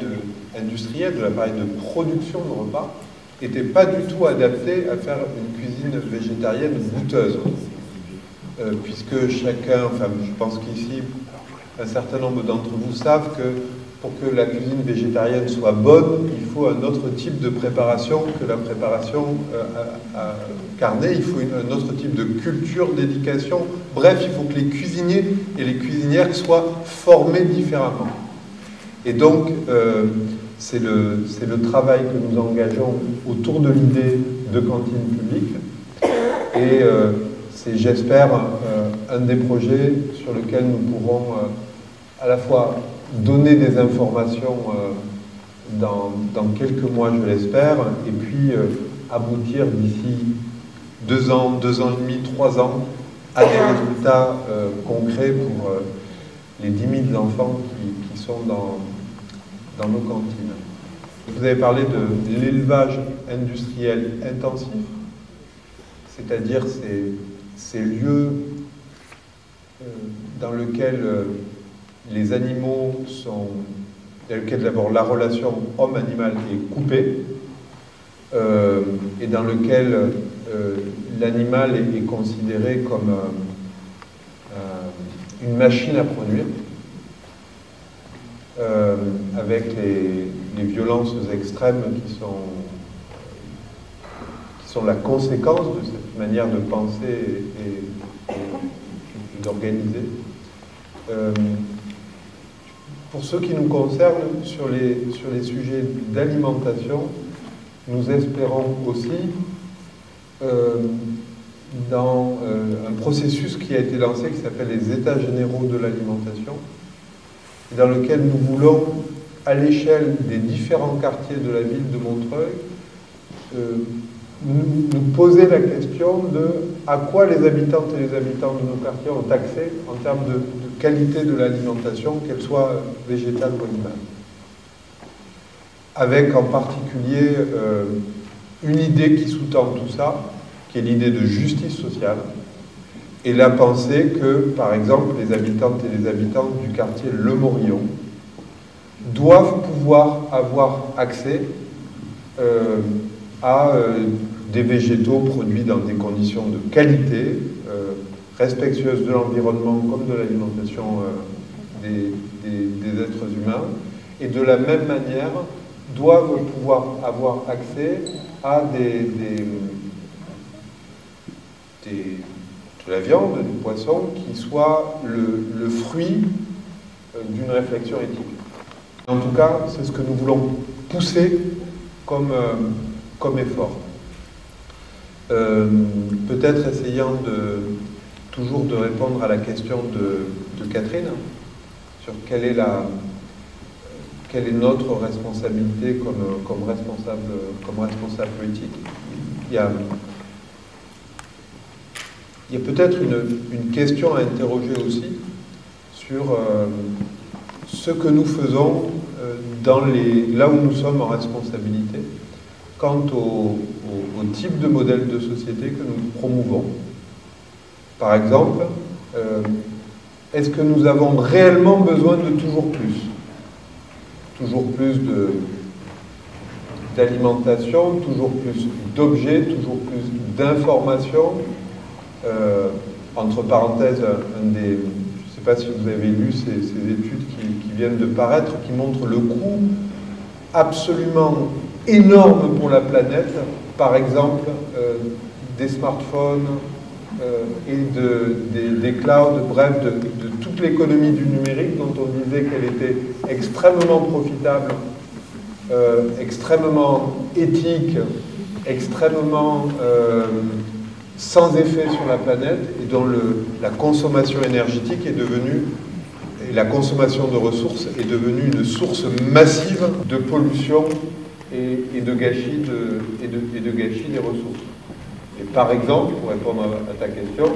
[SPEAKER 3] industriel, de l'appareil de production de repas, n'était pas du tout adapté à faire une cuisine végétarienne goûteuse. Puisque chacun, enfin je pense qu'ici, un certain nombre d'entre vous savent que pour que la cuisine végétarienne soit bonne, il faut un autre type de préparation que la préparation carnée, il faut un autre type de culture, d'éducation. Bref, il faut que les cuisiniers et les cuisinières soient formés différemment. Et donc, c'est le travail que nous engageons autour de l'idée de cantine publique. Et c'est, j'espère, un des projets sur lequel nous pourrons à la fois donner des informations dans quelques mois, je l'espère, et puis aboutir d'ici 2 ans, 2 ans et demi, 3 ans, à des résultats concrets pour les 10 000 enfants qui sont dans nos cantines. Vous avez parlé de l'élevage industriel intensif, c'est-à-dire ces lieux dans lesquels les animaux sont, dans lesquels d'abord la relation homme-animal est coupée, et dans lequel l'animal est considéré comme une machine à produire, avec les violences extrêmes qui sont la conséquence de cette manière de penser et d'organiser. Pour ce qui nous concerne, sur les sujets d'alimentation, nous espérons aussi, dans un processus qui a été lancé, qui s'appelle les États généraux de l'alimentation, dans lequel nous voulons, à l'échelle des différents quartiers de la ville de Montreuil, nous poser la question de à quoi les habitantes et les habitants de nos quartiers ont accès en termes de qualité de l'alimentation, qu'elle soit végétale ou animale. Avec en particulier une idée qui sous-tend tout ça, qui est l'idée de justice sociale, et la pensée que, par exemple, les habitantes et les habitants du quartier Le Morillon doivent pouvoir avoir accès à des végétaux produits dans des conditions de qualité, respectueuses de l'environnement comme de l'alimentation des êtres humains, et de la même manière doivent pouvoir avoir accès à de la viande, du poisson, qui soit le fruit d'une réflexion éthique. En tout cas, c'est ce que nous voulons pousser comme effort. Peut-être essayant toujours de répondre à la question de Catherine, sur quelle est notre responsabilité comme responsable politique. Il y a peut-être une question à interroger aussi sur ce que nous faisons là où nous sommes en responsabilité quant au type de modèle de société que nous promouvons. Par exemple, est-ce que nous avons réellement besoin de toujours plus? Toujours plus d'alimentation, toujours plus d'objets, toujours plus d'informations. Entre parenthèses, je ne sais pas si vous avez lu ces études qui viennent de paraître, qui montrent le coût absolument énorme pour la planète, par exemple, des smartphones et des clouds, bref, de toute l'économie du numérique dont on disait qu'elle était extrêmement profitable, extrêmement éthique, extrêmement sans effet sur la planète, et dont la consommation énergétique est devenue, et la consommation de ressources est devenue une source massive de pollution et de gâchis des ressources. Et par exemple, pour répondre à ta question,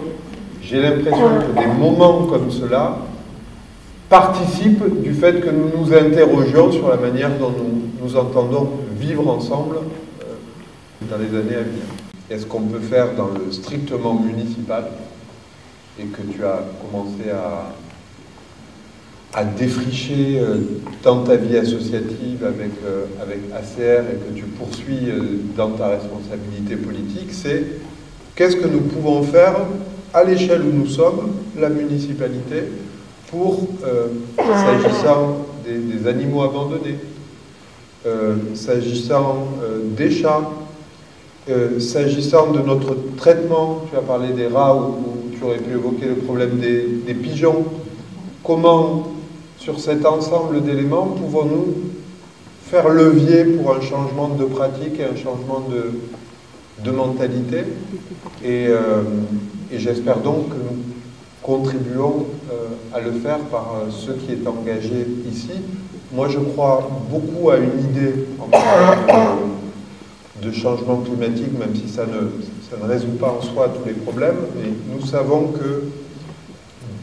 [SPEAKER 3] j'ai l'impression que des moments comme cela participent du fait que nous nous interrogions sur la manière dont nous entendons vivre ensemble dans les années à venir. Est-ce qu'on peut faire dans le strictement municipal, et que tu as commencé à défricher dans ta vie associative avec ACR, et que tu poursuis dans ta responsabilité politique, c'est qu'est-ce que nous pouvons faire à l'échelle où nous sommes, la municipalité, pour, s'agissant des animaux abandonnés, s'agissant des chats, s'agissant de notre traitement, tu as parlé des rats, ou tu aurais pu évoquer le problème des pigeons. Comment, sur cet ensemble d'éléments, pouvons-nous faire levier pour un changement de pratique et un changement de mentalité? Et j'espère donc que nous contribuons à le faire par ce qui est engagé ici. Moi, je crois beaucoup à une idée en matière de changement climatique, même si ça ne résout pas en soi tous les problèmes, mais nous savons que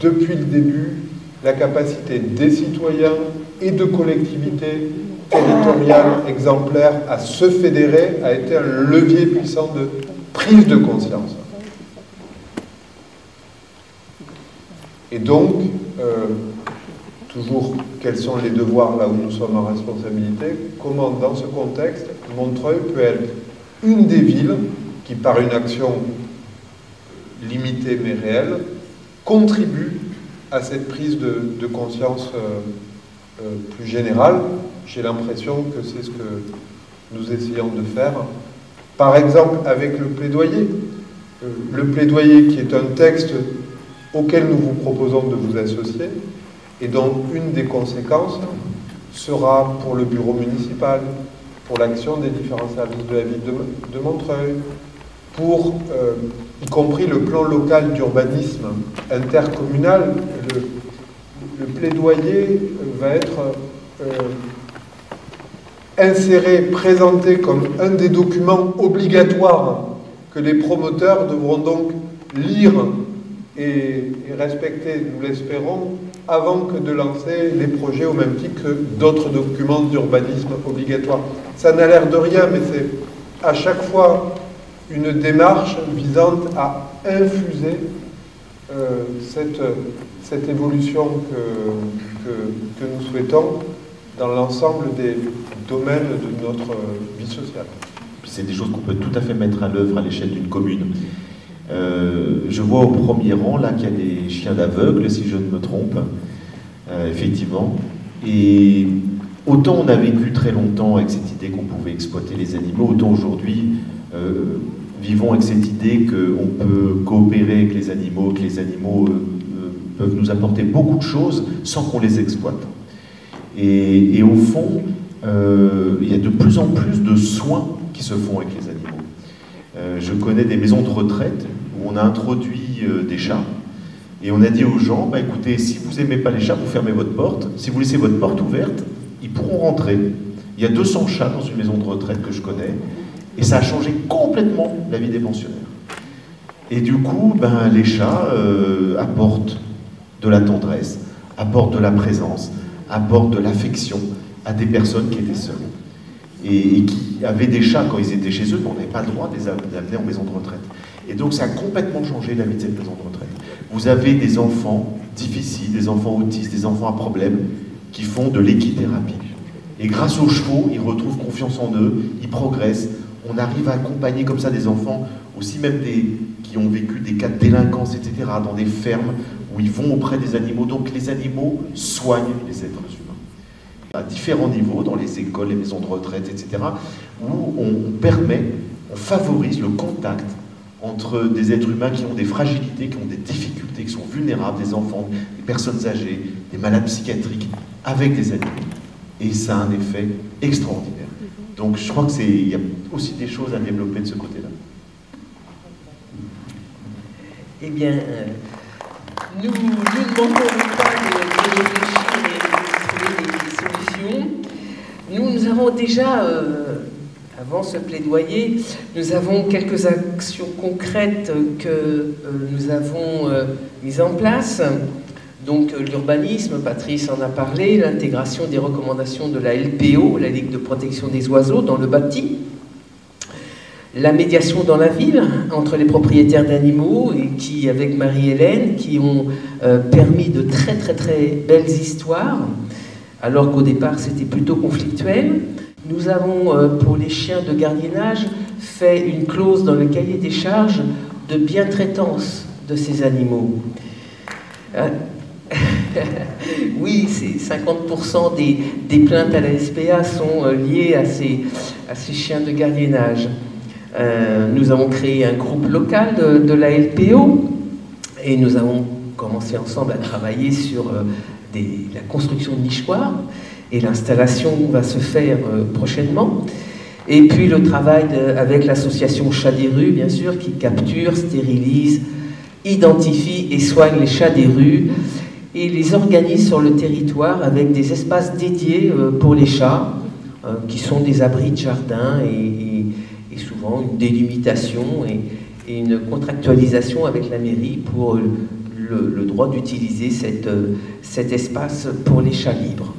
[SPEAKER 3] depuis le début, la capacité des citoyens et de collectivités territoriales exemplaires à se fédérer a été un levier puissant de prise de conscience. Et donc, toujours, quels sont les devoirs là où nous sommes en responsabilité? Comment, dans ce contexte, Montreuil peut être une des villes qui, par une action limitée mais réelle, contribue à cette prise de conscience plus générale? J'ai l'impression que c'est ce que nous essayons de faire. Par exemple, avec le plaidoyer. Le plaidoyer qui est un texte auquel nous vous proposons de vous associer, et dont une des conséquences sera pour le bureau municipal, pour l'action des différents services de la ville de Montreuil, pour y compris le plan local d'urbanisme intercommunal. Le plaidoyer va être inséré, présenté comme un des documents obligatoires que les promoteurs devront donc lire et respecter, nous l'espérons, avant que de lancer les projets au même titre que d'autres documents d'urbanisme obligatoires. Ça n'a l'air de rien, mais c'est à chaque fois une démarche visant à infuser cette évolution que nous souhaitons dans l'ensemble des domaines de notre vie sociale.
[SPEAKER 2] C'est des choses qu'on peut tout à fait mettre à l'œuvre à l'échelle d'une commune. Je vois au premier rang là qu'il y a des chiens d'aveugles, si je ne me trompe, effectivement. Et autant on a vécu très longtemps avec cette idée qu'on pouvait exploiter les animaux, autant aujourd'hui vivons avec cette idée qu'on peut coopérer avec les animaux, que les animaux peuvent nous apporter beaucoup de choses sans qu'on les exploite. Et au fond, il y a de plus en plus de soins qui se font avec les animaux. Je connais des maisons de retraite où on a introduit des chats et on a dit aux gens, bah, écoutez, si vous n'aimez pas les chats, vous fermez votre porte. Si vous laissez votre porte ouverte, ils pourront rentrer. Il y a 200 chats dans une maison de retraite que je connais et ça a changé complètement la vie des pensionnaires. Et du coup, ben, les chats apportent de la tendresse, apportent de la présence, apportent de l'affection à des personnes qui étaient seules. Et qui avaient des chats quand ils étaient chez eux, mais on n'avait pas le droit de les amener en maison de retraite. Et donc ça a complètement changé la vie de cette maison de retraite. Vous avez des enfants difficiles, des enfants autistes, des enfants à problème, qui font de l'équithérapie. Et grâce aux chevaux, ils retrouvent confiance en eux, ils progressent. On arrive à accompagner comme ça des enfants, aussi même qui ont vécu des cas de délinquance, etc., dans des fermes où ils vont auprès des animaux. Donc les animaux soignent les êtres humains. À différents niveaux, dans les écoles, les maisons de retraite, etc., où on favorise le contact entre des êtres humains qui ont des fragilités, qui ont des difficultés, qui sont vulnérables, des enfants, des personnes âgées, des malades psychiatriques, avec des animaux. Et ça a un effet extraordinaire. Donc je crois qu'il y a aussi des choses à développer de ce côté-là.
[SPEAKER 1] Eh bien, nous ne manquons pas de réfléchir et de trouver des solutions. Nous avons déjà, avant ce plaidoyer, nous avons quelques actions concrètes que nous avons mises en place. Donc l'urbanisme, Patrice en a parlé, l'intégration des recommandations de la LPO, la Ligue de protection des oiseaux, dans le bâti. La médiation dans la ville entre les propriétaires d'animaux et qui, avec Marie-Hélène, qui ont permis de très très très belles histoires, alors qu'au départ c'était plutôt conflictuel. Nous avons, pour les chiens de gardiennage, fait une clause dans le cahier des charges de bientraitance de ces animaux. Oui, c'est 50% des plaintes à la SPA sont liées à ces chiens de gardiennage. Nous avons créé un groupe local de la LPO et nous avons commencé ensemble à travailler sur la construction de nichoirs et l'installation va se faire prochainement. Et puis le travail avec l'association Chats des rues, bien sûr, qui capture, stérilise, identifie et soigne les chats des rues et les organise sur le territoire avec des espaces dédiés pour les chats, qui sont des abris de jardin et souvent une délimitation et une contractualisation avec la mairie pour le droit d'utiliser cet espace pour les chats libres.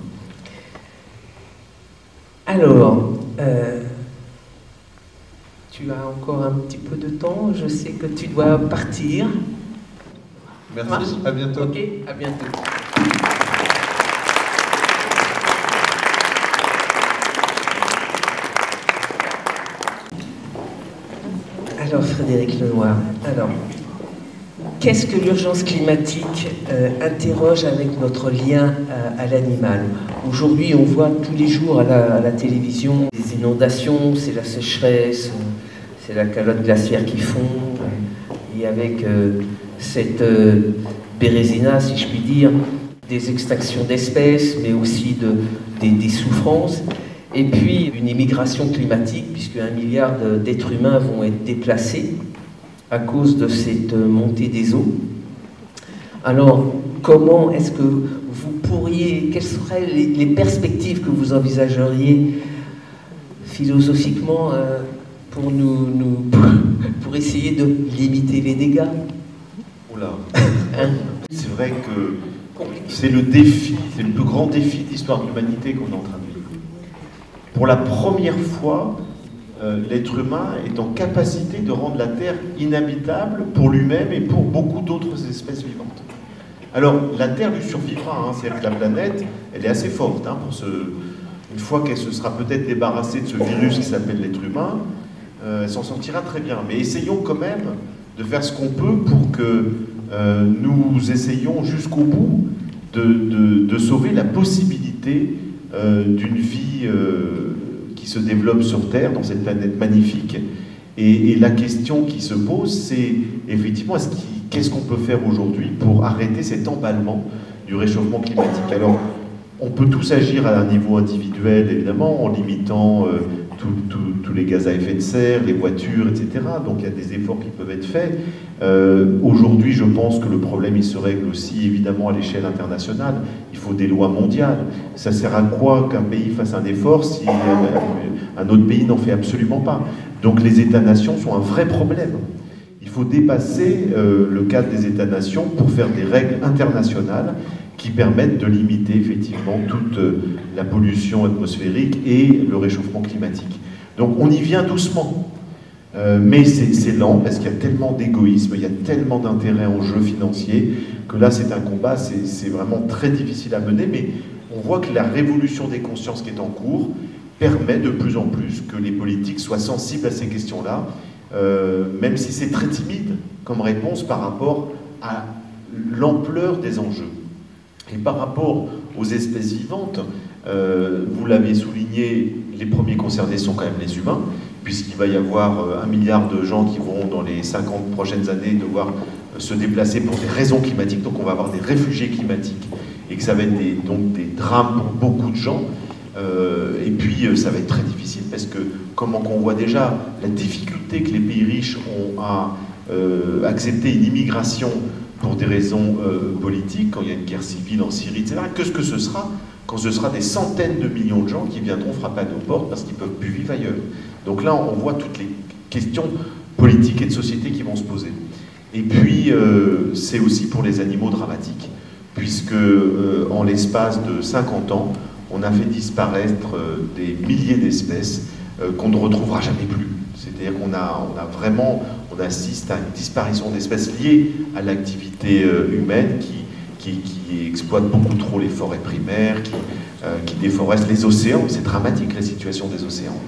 [SPEAKER 1] Alors, tu as encore un petit peu de temps, je sais que tu dois partir.
[SPEAKER 3] Merci, à bientôt.
[SPEAKER 1] Ok, à bientôt. Alors, Frédéric Lenoir, qu'est-ce que l'urgence climatique interroge avec notre lien à l'animal? Aujourd'hui, on voit tous les jours à la télévision des inondations, c'est la sécheresse, c'est la calotte glaciaire qui fond, et avec cette bérésina, si je puis dire, des extinctions d'espèces, mais aussi des souffrances. Et puis une immigration climatique, puisque 1 milliard d'êtres humains vont être déplacés à cause de cette montée des eaux. Alors, comment est-ce que vous pourriez, quelles seraient les perspectives que vous envisageriez philosophiquement pour essayer de limiter les dégâts.
[SPEAKER 2] Oula.
[SPEAKER 1] Hein?
[SPEAKER 2] C'est vrai que c'est le défi, c'est le plus grand défi de l'histoire de l'humanité qu'on est en train de vivre. Pour la première fois, l'être humain est en capacité de rendre la Terre inhabitable pour lui-même et pour beaucoup d'autres espèces vivantes. Alors, la Terre lui survivra, hein, c'est-à-dire que la planète, elle est assez forte. Hein, une fois qu'elle se sera peut-être débarrassée de ce virus qui s'appelle l'être humain, elle s'en sortira très bien. Mais essayons quand même de faire ce qu'on peut pour que nous essayions jusqu'au bout de sauver la possibilité d'une vie qui se développe sur Terre, dans cette planète magnifique. Et la question qui se pose, c'est effectivement, qu'est-ce qu'on peut faire aujourd'hui pour arrêter cet emballement du réchauffement climatique? Alors, on peut tous agir à un niveau individuel, évidemment, en limitant tous les gaz à effet de serre, les voitures, etc. Donc il y a des efforts qui peuvent être faits. Aujourd'hui, je pense que le problème, il se règle aussi, évidemment, à l'échelle internationale. Il faut des lois mondiales. Ça sert à quoi qu'un pays fasse un effort si un autre pays n'en fait absolument pas? Donc les États-nations sont un vrai problème. Il faut dépasser le cadre des États-nations pour faire des règles internationales qui permettent de limiter effectivement toute la pollution atmosphérique et le réchauffement climatique. Donc on y vient doucement, mais c'est lent parce qu'il y a tellement d'égoïsme, il y a tellement d'intérêts en jeu financier que là c'est un combat, c'est vraiment très difficile à mener, mais on voit que la révolution des consciences qui est en cours permet de plus en plus que les politiques soient sensibles à ces questions-là, même si c'est très timide comme réponse par rapport à l'ampleur des enjeux. Et par rapport aux espèces vivantes, vous l'avez souligné, les premiers concernés sont quand même les humains, puisqu'il va y avoir 1 milliard de gens qui vont, dans les 50 prochaines années, devoir se déplacer pour des raisons climatiques. Donc on va avoir des réfugiés climatiques, et que ça va être donc des drames pour beaucoup de gens. Et puis ça va être très difficile, parce que, comme on voit déjà, la difficulté que les pays riches ont à accepter une immigration pour des raisons politiques, quand il y a une guerre civile en Syrie, etc. Qu'est-ce que ce sera quand ce sera des centaines de millions de gens qui viendront frapper à nos portes parce qu'ils ne peuvent plus vivre ailleurs? Donc là, on voit toutes les questions politiques et de société qui vont se poser. Et puis, c'est aussi pour les animaux dramatique, puisque en l'espace de 50 ans, on a fait disparaître des milliers d'espèces qu'on ne retrouvera jamais plus. C'est-à-dire qu'on on assiste à une disparition d'espèces liées à l'activité humaine qui exploite beaucoup trop les forêts primaires, qui déforeste les océans. C'est dramatique, la situation des océans.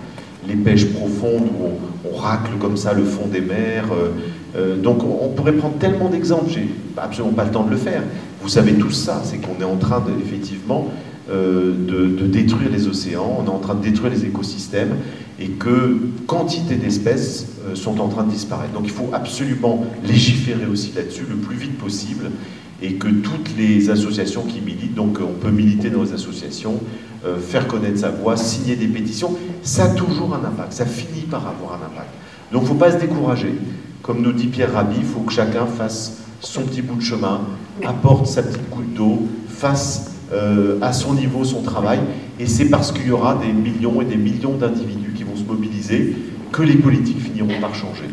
[SPEAKER 2] Les pêches profondes où on racle comme ça le fond des mers. Donc on pourrait prendre tellement d'exemples, j'ai absolument pas le temps de le faire. Vous savez tout ça, c'est qu'on est en train effectivement de détruire les océans, on est en train de détruire les écosystèmes, et que quantité d'espèces sont en train de disparaître. Donc il faut absolument légiférer aussi là-dessus le plus vite possible, et que toutes les associations qui militent, donc on peut militer dans les associations, faire connaître sa voix, signer des pétitions, ça a toujours un impact, ça finit par avoir un impact. Donc il ne faut pas se décourager. Comme nous dit Pierre Rabhi, il faut que chacun fasse son petit bout de chemin, apporte sa petite goutte d'eau, fasse à son niveau son travail, et c'est parce qu'il y aura des millions et des millions d'individus qui vont se mobiliser que les politiques finiront par changer.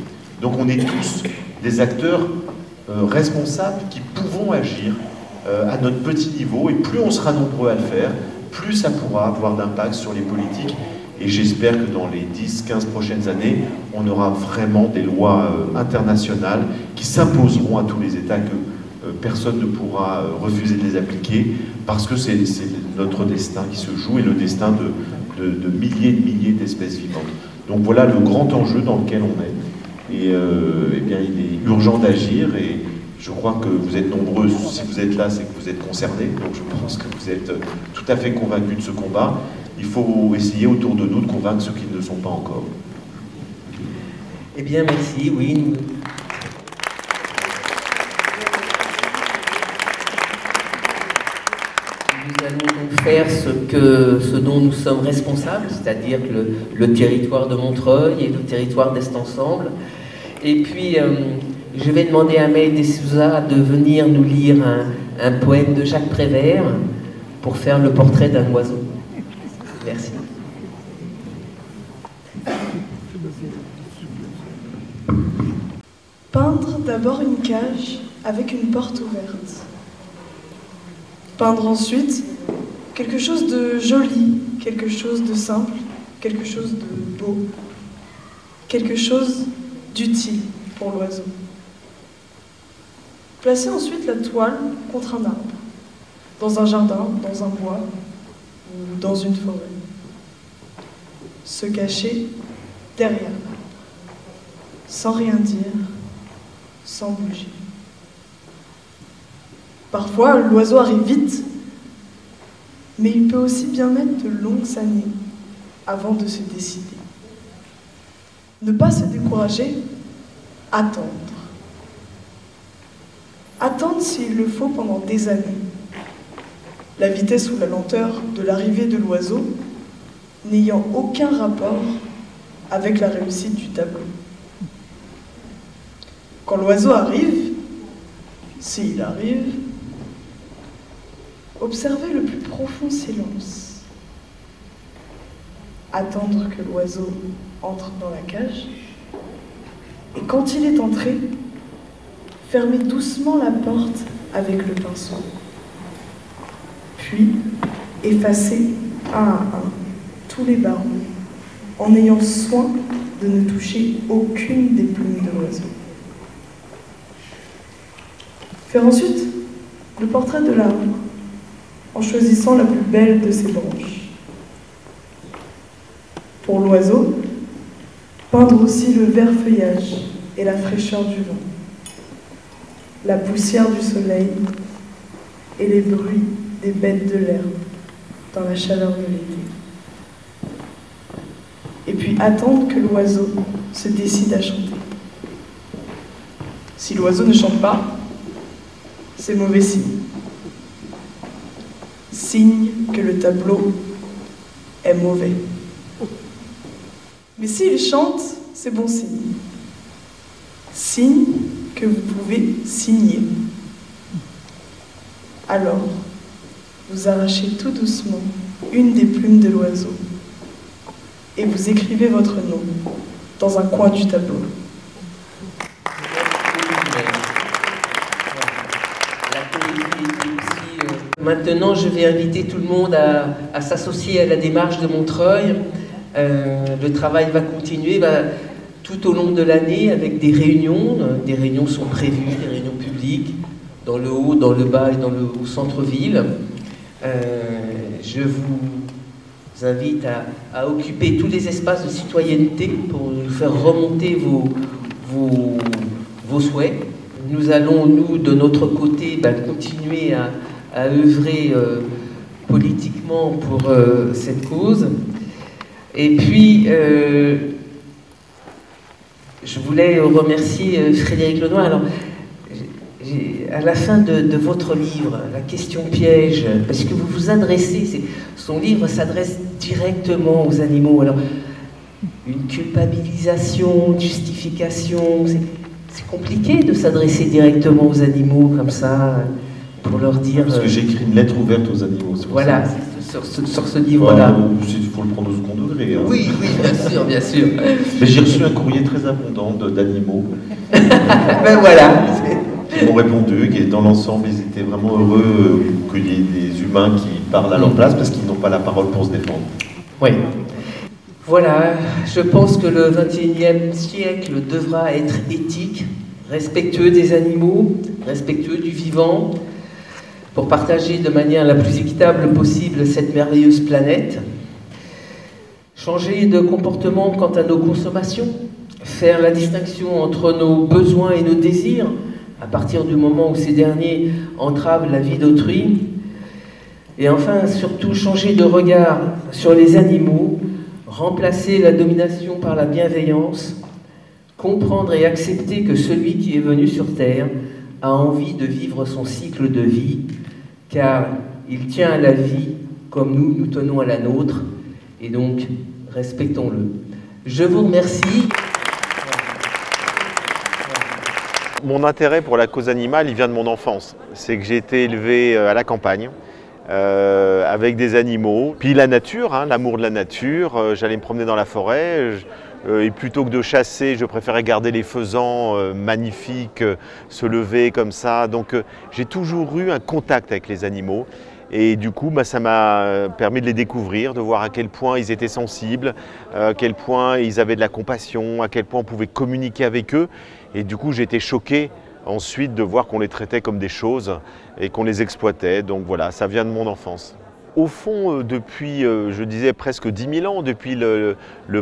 [SPEAKER 2] Donc on est tous des acteurs responsables qui pouvons agir à notre petit niveau, et plus on sera nombreux à le faire, plus ça pourra avoir d'impact sur les politiques, et j'espère que dans les 10-15 prochaines années, on aura vraiment des lois internationales qui s'imposeront à tous les États, que personne ne pourra refuser de les appliquer, parce que c'est notre destin qui se joue, et le destin de milliers d'espèces vivantes. Donc voilà le grand enjeu dans lequel on est. Et eh bien, il est urgent d'agir, et je crois que vous êtes nombreux, si vous êtes là, c'est que vous êtes concernés, donc je pense que vous êtes tout à fait convaincus de ce combat. Il faut essayer autour de nous de convaincre ceux qui ne le sont pas encore.
[SPEAKER 1] Eh bien, merci, oui. Nous allons donc faire ce dont nous sommes responsables, c'est-à-dire le territoire de Montreuil et le territoire d'Est Ensemble. Et puis, je vais demander à May de Souza de venir nous lire un poème de Jacques Prévert pour faire le portrait d'un oiseau. Merci.
[SPEAKER 4] Peindre d'abord une cage avec une porte ouverte. Peindre ensuite quelque chose de joli, quelque chose de simple, quelque chose de beau, quelque chose d'utile pour l'oiseau. Placer ensuite la toile contre un arbre, dans un jardin, dans un bois ou dans une forêt. Se cacher derrière l'arbre, sans rien dire, sans bouger. Parfois, l'oiseau arrive vite, mais il peut aussi bien mettre de longues années avant de se décider. Ne pas se décourager, attendre. Attendre s'il le faut pendant des années. La vitesse ou la lenteur de l'arrivée de l'oiseau n'ayant aucun rapport avec la réussite du tableau. Quand l'oiseau arrive, s'il arrive, observez le plus profond silence. Attendre que l'oiseau entre dans la cage. Et quand il est entré, fermez doucement la porte avec le pinceau. Puis, effacez un à un tous les barreaux, en ayant soin de ne toucher aucune des plumes de l'oiseau. Faire ensuite le portrait de l'arbre, en choisissant la plus belle de ses branches. Pour l'oiseau, peindre aussi le vert feuillage et la fraîcheur du vent, la poussière du soleil et les bruits des bêtes de l'herbe dans la chaleur de l'été. Et puis attendre que l'oiseau se décide à chanter. Si l'oiseau ne chante pas, c'est mauvais signe. Signe que le tableau est mauvais. Mais s'il chante, c'est bon signe. Signe que vous pouvez signer. Alors, vous arrachez tout doucement une des plumes de l'oiseau et vous écrivez votre nom dans un coin du tableau.
[SPEAKER 1] Maintenant, je vais inviter tout le monde à s'associer à la démarche de Montreuil. Le travail va continuer tout au long de l'année avec des réunions. Des réunions sont prévues, des réunions publiques, dans le haut, dans le bas et dans le centre-ville. Je vous invite à occuper tous les espaces de citoyenneté pour nous faire remonter vos souhaits. Nous allons, nous, de notre côté, continuer à œuvrer politiquement pour cette cause. Et puis, je voulais remercier Frédéric Lenoir. Alors, à la fin de votre livre, La question piège, parce que vous vous adressez, son livre s'adresse directement aux animaux. Alors, une culpabilisation, une justification, c'est compliqué de s'adresser directement aux animaux comme ça, pour leur dire...
[SPEAKER 2] Parce que j'écris une lettre ouverte aux animaux.
[SPEAKER 1] Voilà, sur ce livre-là.
[SPEAKER 2] Il faut le prendre au second degré. Hein.
[SPEAKER 1] Oui, bien sûr, bien sûr.
[SPEAKER 2] Mais j'ai reçu un courrier très abondant d'animaux.
[SPEAKER 1] Ben voilà.
[SPEAKER 2] Qui m'ont répondu, et dans l'ensemble, ils étaient vraiment heureux qu'il y ait des humains qui parlent à leur place parce qu'ils n'ont pas la parole pour se défendre.
[SPEAKER 1] Oui. Voilà, je pense que le XXIe siècle devra être éthique, respectueux des animaux, respectueux du vivant, pour partager de manière la plus équitable possible cette merveilleuse planète. Changer de comportement quant à nos consommations, faire la distinction entre nos besoins et nos désirs, à partir du moment où ces derniers entravent la vie d'autrui. Et enfin, surtout, changer de regard sur les animaux, remplacer la domination par la bienveillance, comprendre et accepter que celui qui est venu sur Terre a envie de vivre son cycle de vie, car il tient à la vie comme nous tenons à la nôtre, et donc respectons-le. Je vous remercie.
[SPEAKER 5] Mon intérêt pour la cause animale, il vient de mon enfance. C'est que j'ai été élevé à la campagne, avec des animaux. Puis la nature, hein, l'amour de la nature. J'allais me promener dans la forêt. Et plutôt que de chasser, je préférais garder les faisans magnifiques, se lever comme ça. Donc j'ai toujours eu un contact avec les animaux. Et du coup, ça m'a permis de les découvrir, de voir à quel point ils étaient sensibles, à quel point ils avaient de la compassion, à quel point on pouvait communiquer avec eux. Et du coup, j'ai été choqué ensuite de voir qu'on les traitait comme des choses et qu'on les exploitait. Donc voilà, ça vient de mon enfance. Au fond, depuis, je disais, presque 10 000 ans, depuis le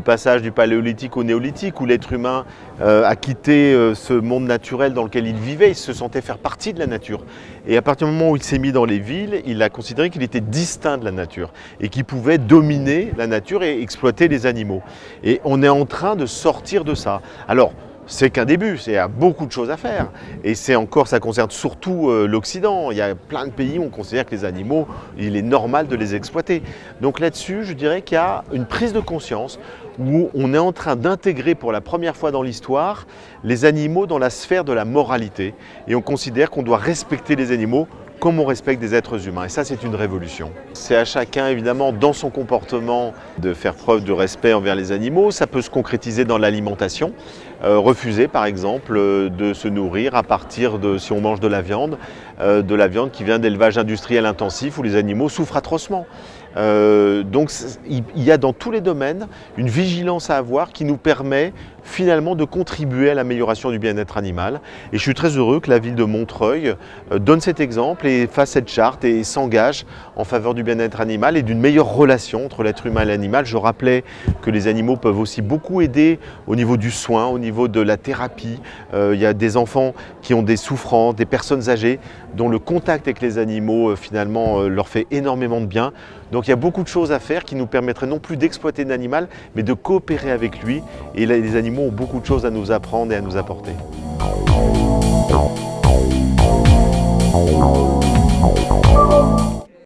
[SPEAKER 5] passage du paléolithique au néolithique, où l'être humain a quitté ce monde naturel dans lequel il vivait, il se sentait faire partie de la nature. Et à partir du moment où il s'est mis dans les villes, il a considéré qu'il était distinct de la nature et qu'il pouvait dominer la nature et exploiter les animaux. Et on est en train de sortir de ça. Alors, c'est qu'un début, il y a beaucoup de choses à faire. Et c'est encore, ça concerne surtout l'Occident. Il y a plein de pays où on considère que les animaux, il est normal de les exploiter. Donc là-dessus, je dirais qu'il y a une prise de conscience où on est en train d'intégrer pour la première fois dans l'histoire les animaux dans la sphère de la moralité. Et on considère qu'on doit respecter les animaux comme on respecte des êtres humains. Et ça, c'est une révolution. C'est à chacun, évidemment, dans son comportement, de faire preuve de respect envers les animaux. Ça peut se concrétiser dans l'alimentation. Refuser, par exemple, de se nourrir à partir de, si on mange de la viande qui vient d'élevage industriel intensif où les animaux souffrent atrocement. Donc il y a dans tous les domaines une vigilance à avoir qui nous permet finalement de contribuer à l'amélioration du bien-être animal. Et je suis très heureux que la ville de Montreuil donne cet exemple et fasse cette charte et s'engage en faveur du bien-être animal et d'une meilleure relation entre l'être humain et l'animal. Je rappelais que les animaux peuvent aussi beaucoup aider au niveau du soin, au niveau de la thérapie. Il y a des enfants qui ont des souffrances, des personnes âgées dont le contact avec les animaux finalement leur fait énormément de bien. Donc il y a beaucoup de choses à faire qui nous permettraient non plus d'exploiter l'animal, mais de coopérer avec lui. Et là, les animaux ont beaucoup de choses à nous apprendre et à nous apporter.